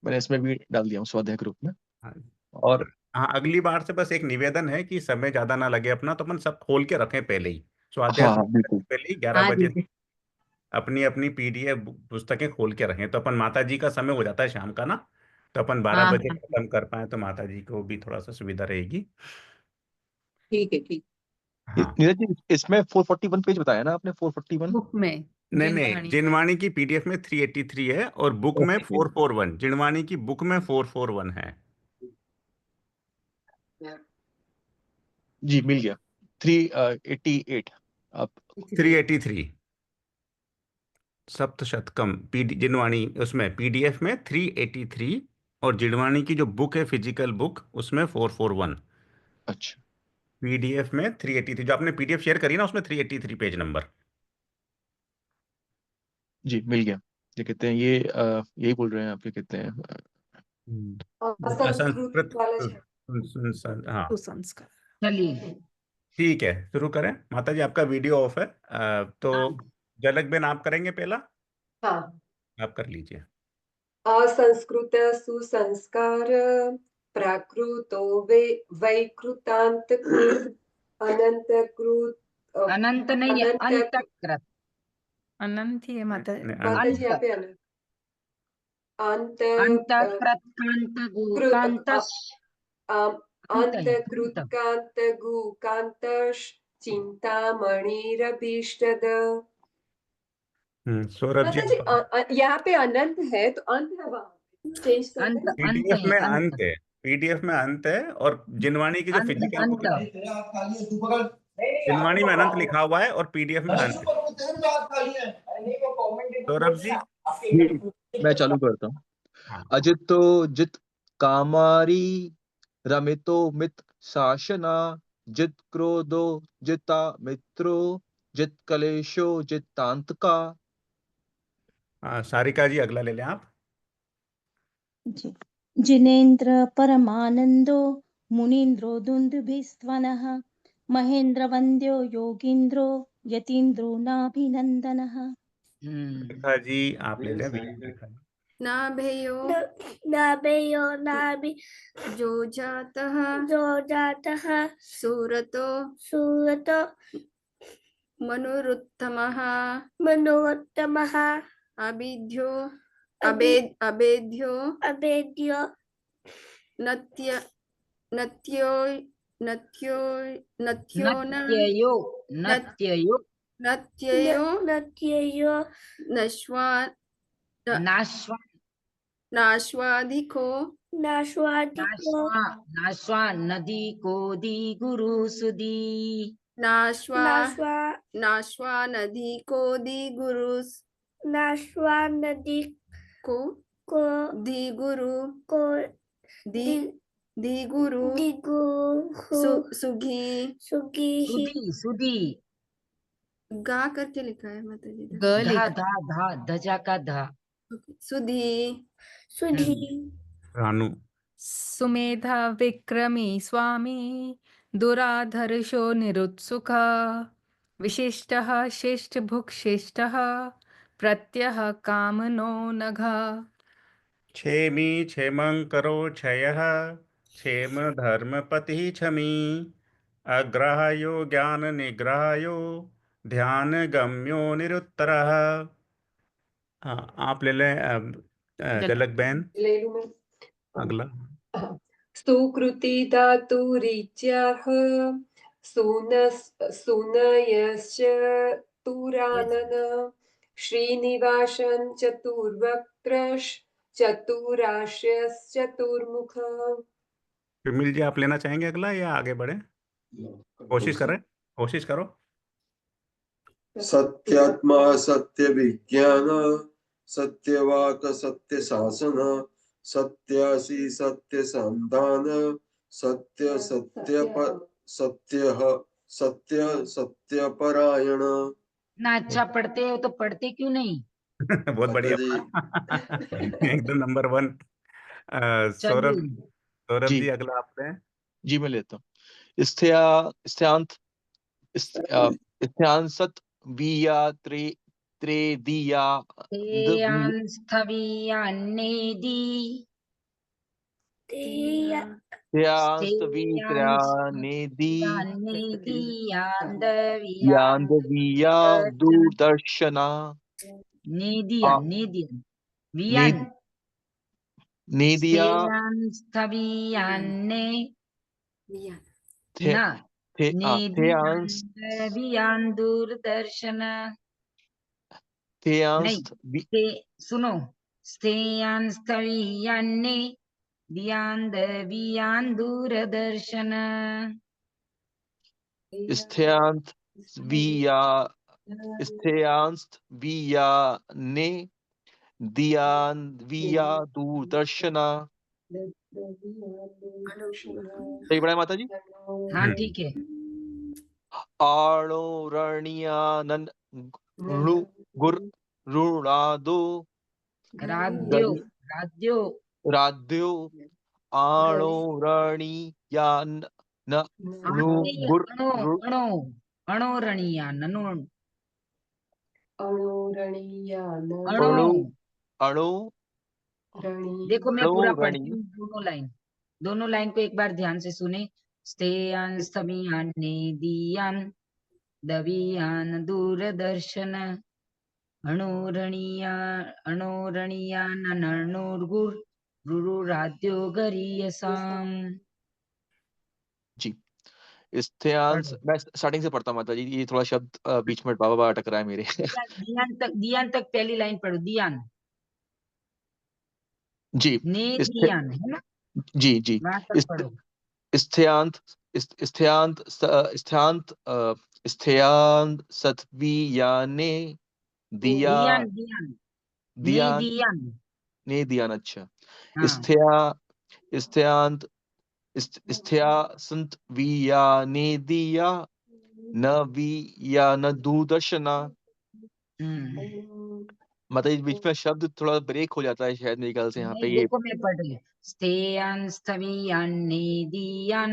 मैंने इसमें भी डाल दिया हूँ स्वाध्याय ग्रुप में। हाँ और हाँ, अगली बार से बस एक निवेदन है कि समय ज्यादा ना लगे अपना, तो अपन सब खोल के रखें पहले ही, स्वाध्याय हाँ हाँ शुरू करने बिल्कुल। से पहले ही 11 हाँ बजे दीदी। अपनी अपनी पीडीएफ पुस्तकें खोल के रखें, तो अपन माता जी का समय हो जाता है शाम का ना, तो अपन 12 हाँ बजे हाँ खत्म कर पाए तो माता जी को भी थोड़ा सा सुविधा रहेगी। ठीक है ठीक। हाँ, नीरज जी, इसमें 441 पेज बताया ना आपने? 441। बुक में नहीं नहीं, जिनवाणी। जिनवाणी की पीडीएफ में 383 है, और बुक में ओके 441, जिनवाणी की बुक में 441 है। जी, मिल गया। 388 आप। 383 सप्तशतकम पीडी जिनवाणी, उसमें पीडीएफ में 383, और जिनवाणी की जो बुक है फिजिकल बुक, उसमें 441। अच्छा पीडीएफ में 383, जो आपने पीडीएफ शेयर करी ना उसमें 383 पेज नंबर। जी, मिल गया। क्या कहते हैं ये, यही बोल रहे हैं आप, क्या कहते हैं, संस्कृत संस्कृत वाला है। हाँ सुसंस्कार। चलिए। ठीक है, शुरू करें। माता जी आपका वीडियो ऑफ है, तो झलक बेन आप करेंगे पहला, हाँ। आप कर लीजिए। असंस्कृत सुसंस्कार प्राकृतो वैकृतांतकृत अनंतकृत अनंत नहीं है, अनंत अंतकृत। अनंत ही है माता। माता जी यहाँ अंत पे अंत अंतकृत कांत गु कांत अंतकृत कांत गु कांतश चिंतामणिरभीष्टद। सौरभ जी माता जी यहाँ पे अनंत है तो अंत है वहां चेंज करते अंत हैं। अंत पीडीएफ है, में अंत अंत है, पीडीएफ में अंत है, और जिनवाणी की जो अंत फिजिकल बुक अंत है दिलवाणी में अनंत लिखा हुआ है और पीडीएफ में अनंत। सौरभ जी। जी, मैं चालू करता हूँ। हाँ। अजितो जित कामारी रमितो मित शासना जित क्रोधो जिता मित्रो जित कलेशो जितांतका। सारिका जी अगला ले लें आप। जी जिनेन्द्र परमानंदो मुनीन्द्रो दुन्दुभिस्त्वनः महेन्द्र वन्द्यो योगीन्द्रो यतीन्द्रो नाभिनन्दनः। रेखा जी आप ले लें। रेखा जी। नाभेयो नाभेयो नाभि जो जातः जो जातः सूरतो सूरतो मनुरुत्तमः मनोत्तमः अभिध्यो अभि- अभेद्यो अभेद्यो नत्य नत्यो नत्यो नत्यो न नत्ययो नत्ययो नत्ययो नत्ययो नश्वा नाश्वा नाश्वाधिको नाश्वादिको नाश्वा नदी को दी गुरु सुदी नाश्वा नाश्वा नाश्वा नदी को दी गुरुस नाश्वा नदी को को दी गुरु को दी दी गुरु दिगु सुगी सुगी सुदी सुदी गा करके लिखा है माता जी ग धा लिखा धा धा धजा का धा सुधी सुधी रानू। सुमेधा विक्रमी स्वामी दुराधर्षो निरुत्सुका विशिष्टः शिष्टभुक्शिष्टः प्रत्यह कामनो नघा। क्षेमी क्षेमंकरो क्षयः क्षेम धर्मपतिः क्षमी अग्राह्यो ज्ञान निग्राह्यो ध्यान गम्यो निरुत्तरः। हाँ आप ले लें झलक बहन ले लूं मैं। अगला। सुकृति धातुरित्याह सुनयश्च तुरानन श्रीनिवासन चतुर्वक्त्रश चतुराश्यश्चतुर्मुख। विमिल जी आप लेना चाहेंगे अगला या आगे बढ़े? कोशिश करें, कोशिश करो। सत्यात्मा सत्य विज्ञान सत्यवाक सत्य शासन सत्यासी सत्य संधान सत्य सत्य पर सत्य सत्य सत्य परायण। ना अच्छा पढ़ते हो तो पढ़ते क्यों नहीं? बहुत बढ़िया। जी। एकदम नंबर 1। सौरभ चलिए सौरभ जी जी अगला आप लें। जी मैं लेता हूँ। स्थ्यांसत विया त्रेदिया स्थवियान्नेदी तेया स्थ्यांस्तवित्र्यानेदी नेदी यान्दविया दूरदर्शना नेदिया नेदिया वियान नेदिया स्थवियान्ने थे ना थे नेदियान वियान दूरदर्शन नहीं ते सुनो स्थेयान स्थवियान्ने दियान दवियान दूरदर्शन स्थ्यांत विया ने दियान विया दूरदर्शना। सही पढ़ा है माता जी? हाँ ठीक है। आणोरणीयानन रुणादो राध्यो राध्यो राध्यो आणोरणीयान अणोरणीया ननो अणु अणो अणु देखो मैं पूरा पढ़ती अणोरणी हूँ दोनों लाइन को एक बार ध्यान से सुने। स्थेयान स्थमियान नेदियान दवियान दूरदर्शन अणोरणीया ननोर्गुर रुरुराध्यो गरीयसाम। जी स्थ्यांस मैं स्टार्टिंग से पढ़ता हूँ माता जी, ये थोड़ा शब्द बीच में बाबा अटक रहा है मेरे। दियान तक पहली लाइन पढ़ो। दियान जी ने दियान है ना? जी जी वहां तक पढ़ो। स्थ्यांत स्थ्यांत स्थ्यांत स्थ्यांत सत्वियाने दिया दियान दियान ने दियान दियान ने दियान। अच्छा, हाँ स्थ्यांत स्थ्या संत वियाने दिया न विया न दूरदर्शना। मतलब इस बीच में शब्द थोड़ा ब्रेक हो जाता है शायद मेरे ख्याल से यहाँ पे नहीं ये। देखो मैं पढ़ रही हूँ। स्थेयान स्थवियान ने दियान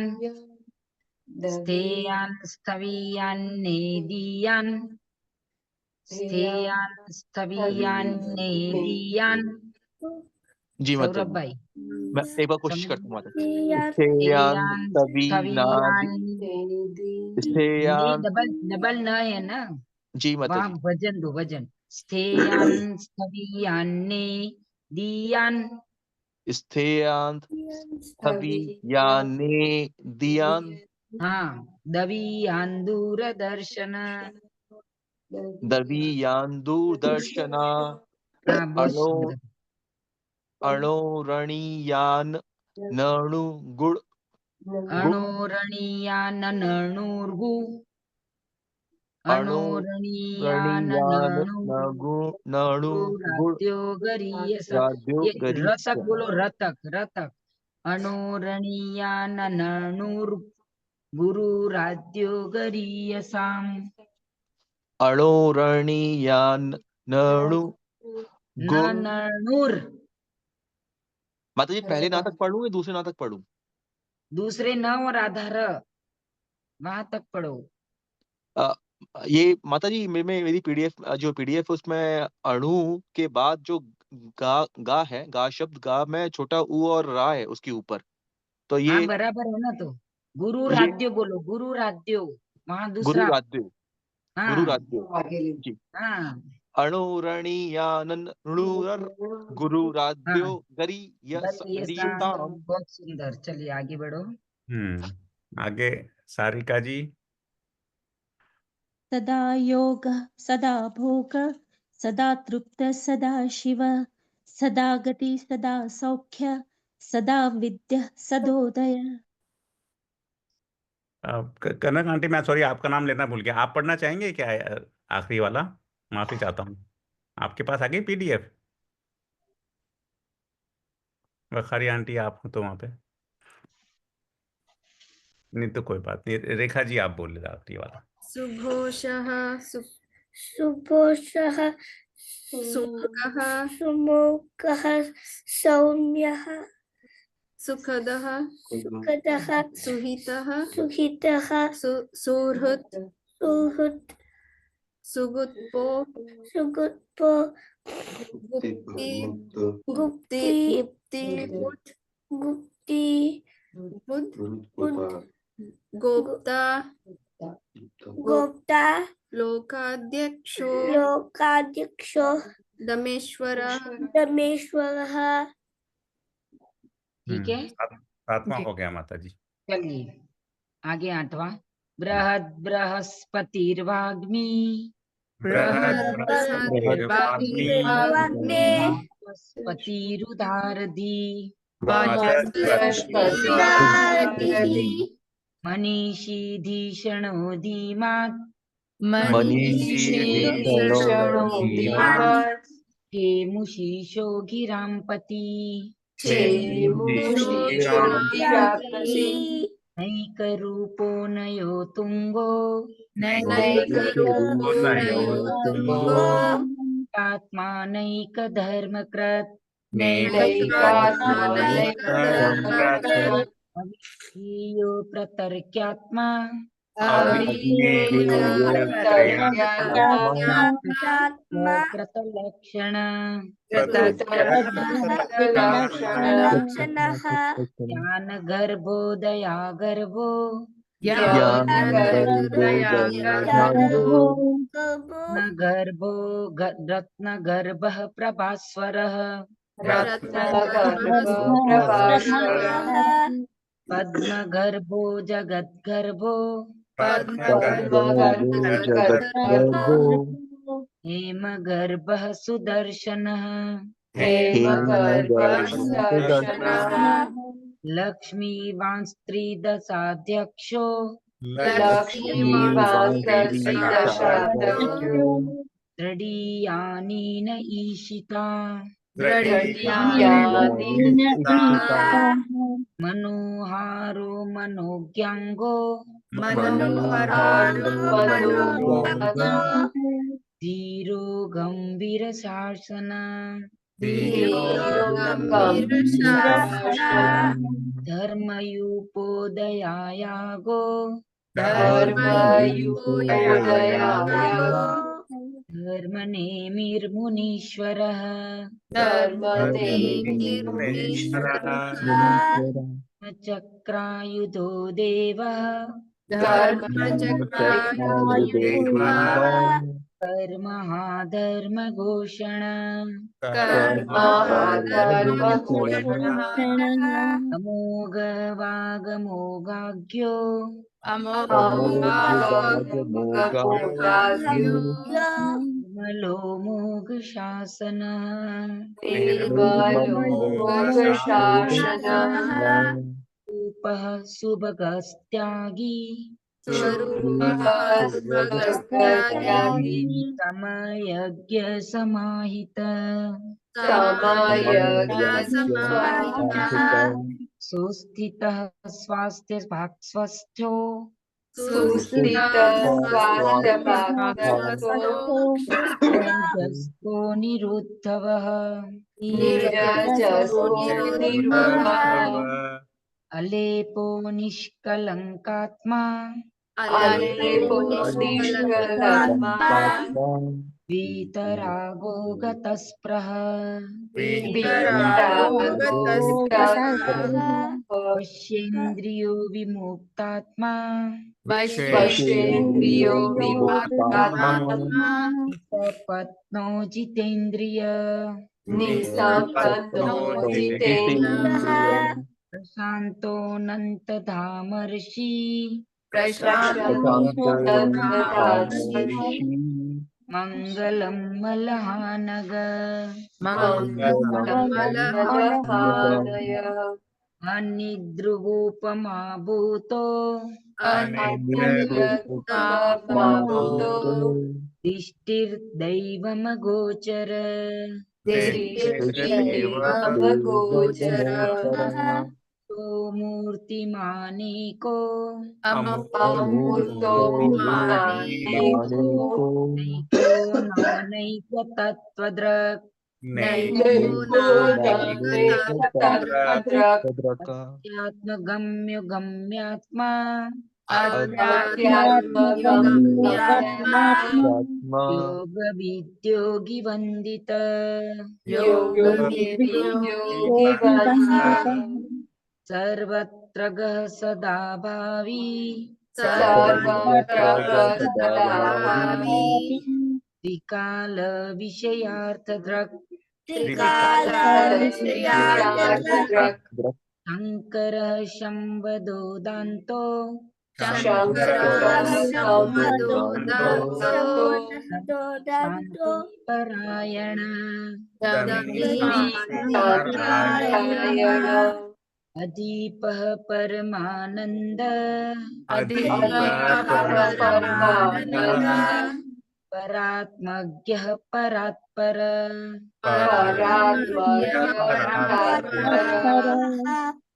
स्थेयान स्थवियान ने दियान स्थेयान स्थवियान ने दियान। जी माता सौरभ जी, भाई मैं एक बार कोशिश समझ करता हूँ माता जी। Sthiyan स्थेयान स्थेयान तभी नादि स्थवियान ने स्थेयान। डबल न है ना, जी माता वहाँ जी, वजन दो वजन। स्थेयान स्थवियान ने दियान स्थेयान तभी याने दियान हाँ दवियान दूरदर्शन। दवियान दूरदर्शना हाँ बहुत अणो सुंदर। अणोरणीयान नणु गुण गुण अणोरणीयान नणुर्गु अणोरणीयान अणोरणीयान नणु नणु गुण राध्यो गरीयस। राध्यो ये गरीष्य। रतक बोलो, रतक रतक। अणोरणीयान नणुर गुरु राध्यो गरीयसाम। अणोरणीयान नणु न गुण। नणुर माता जी पहले नाटक पढ़ूं या दूसरे नाटक पढ़ूं? दूसरे न और आधार वहां तक पढ़ो। अ, ये माता जी मेरी पीडीएफ जो पीडीएफ उसमें अणु के बाद जो गा है, गा शब्द गा में छोटा ऊ और रा है उसके ऊपर। तो हाँ ये बराबर है ना। तो गुरु ये राध्यो बोलो, गुरु राध्यो वहां गुरु दूसरा। राध्यो, गुरु हाँ राध्यो जी। हाँ अणुरणीयानन णुरर गुरु राध्यो हाँ गरीयताम। बहुत सुंदर। चलिए आगे बढ़ो। आगे सारिका जी। सदा योगः सदा भोगः सदा तृप्तः सदा शिवः सदा गति सदा सौख्य सदा विद्यः सदोदय। कनक आंटी, मैं सॉरी आपका नाम लेना भूल गया, आप पढ़ना चाहेंगे क्या आखिरी वाला? माफी चाहता हूँ। आपके पास आ गई पीडीएफ? वखारी आंटी आप हो तो वहां पे नहीं तो कोई बात नहीं। रेखा जी आप बोल ले आखिरी वाला। सुघोषः सुपोषः सुमुखः सुमुखः सौम्यः सुखदः सुखदः सुहितः सुहितः सुहृत् सुहृत् सुगुप्तो सुगुप्तो गुप्ति गुप्ति गुप्ति गुप्ति बुद्ध बुद्ध गोप्ता गोप्ता लोकाध्यक्षो लोकाध्यक्षो दमेश्वरः दमेश्वरः। ठीक है। सातवां हो गया माता जी। चलिए आगे आठवां। बृहद बृहस्पतिर्वाग्मी बृहस्पतिरुदारधि मनीषी धीषणो धीमात् क्षेमुषीशो गिराम्पति नैकरूपो नयो तुंगो आत्मा नैकधर्मकृत् अविधीयो प्रतर्क्यात्मा प्रतलक्षण ज्ञान गर्भो दया गर्भो न गर्भो रत्न गर्भः प्रभास्वरः पद्म गर्भो जगद्गर्भो हेम गर्भः सुदर्शनः लक्ष्मीवांस्त्रिदशाध्यक्षो लक्ष्मीवांस्त्रिदशाध्यक्षो तृतीयानीन ईशिता तृतीयानि मनोहारो मनोज्ञांगो धीरो गंभीर शासन धर्मयुपोदयायागो धर्मनेमिर्मुनीश्वरः चक्रायुधो देवः कर्महाधर्मघोषण अमोघवागमोघाख्यो निर्मलो मोघशासन रूपः सुभगस्त्यागी समयज्ञ समाहित सुस्थितः स्वास्थ्य भागस्वस्थो निर्जस्तो निरुद्धवः अलेपो निष्कलङ्कात्मा वीतरागो गतस्पृह वश्येन्द्रियो विमुक्तात्मा पत्नो जितेन्द्रिय प्रशान्तोऽनन्तधामर्षि मङ्गलं मलहानग अनिद्रुवोपमा भूतो दिष्टिर्दैवमगोचर मूर्तिमानेको नैको नानैकतत्त्वदृक् अध्यात्मगम्यो गम्यात्मा योगविद्योगिवन्दित सर्वत्र गः सदा भावी त्रिकाल विषयार्थदृक् शङ्करः शम्वदोदान्तो शान्तिपरायण अदीपः परमानन्द परात्मज्ञः परात्पर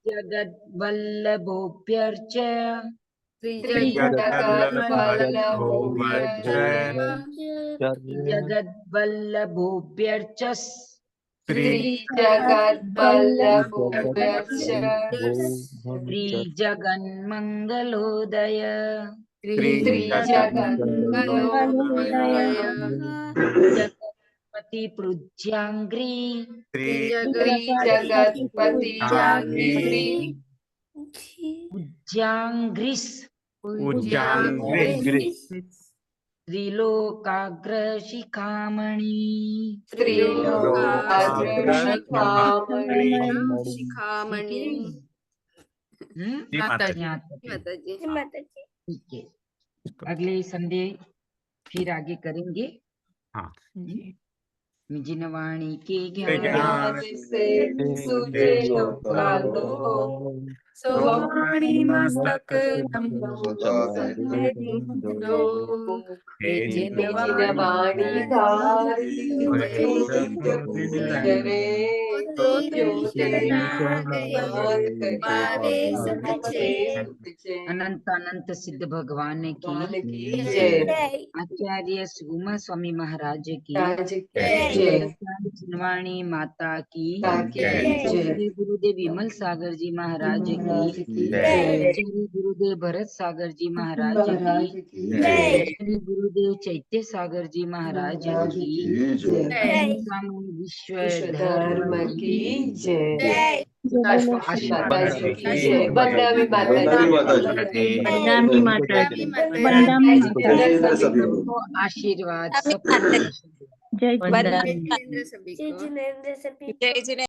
जगद्वल्लभोऽप्यर्च जगद्वल्लभोऽप्यर्चस् श्रीजगन्मङ्गलोदय जगत्पति पूज्यांग्री उज्जांग्रिस त्रिलोकाग्र शिखामणि ठीक है, अगले संडे फिर आगे करेंगे। हाँ। जिनवाणी के ज्ञान ज्ञान से सूझे नौका लो सोवाणी मस्तक जिनवाणी धारी करे तो अनंत अनंत सिद्ध भगवान की जय आचार्य सुगमा स्वामी महाराज की जय जिनवाणी माता की जय गुरुदेव विमल सागर जी महाराज की जय श्री गुरुदेव भरत सागर जी महाराज की श्री गुरुदेव चैत्य सागर जी महाराज की स्वामी विश्व धर्म की जय आशीर्वाद माता जी की जय वंदनामी माता वंदनामी जी माता जी। वंदनामी माता जी वंदनामी वंदनामी जय जिनेंद्र सभी को। सबको आशीर्वाद जय वंदनामी जिनेंद्र जिनेंद्र सभी जय को जिनेंद्र सभी जय जिने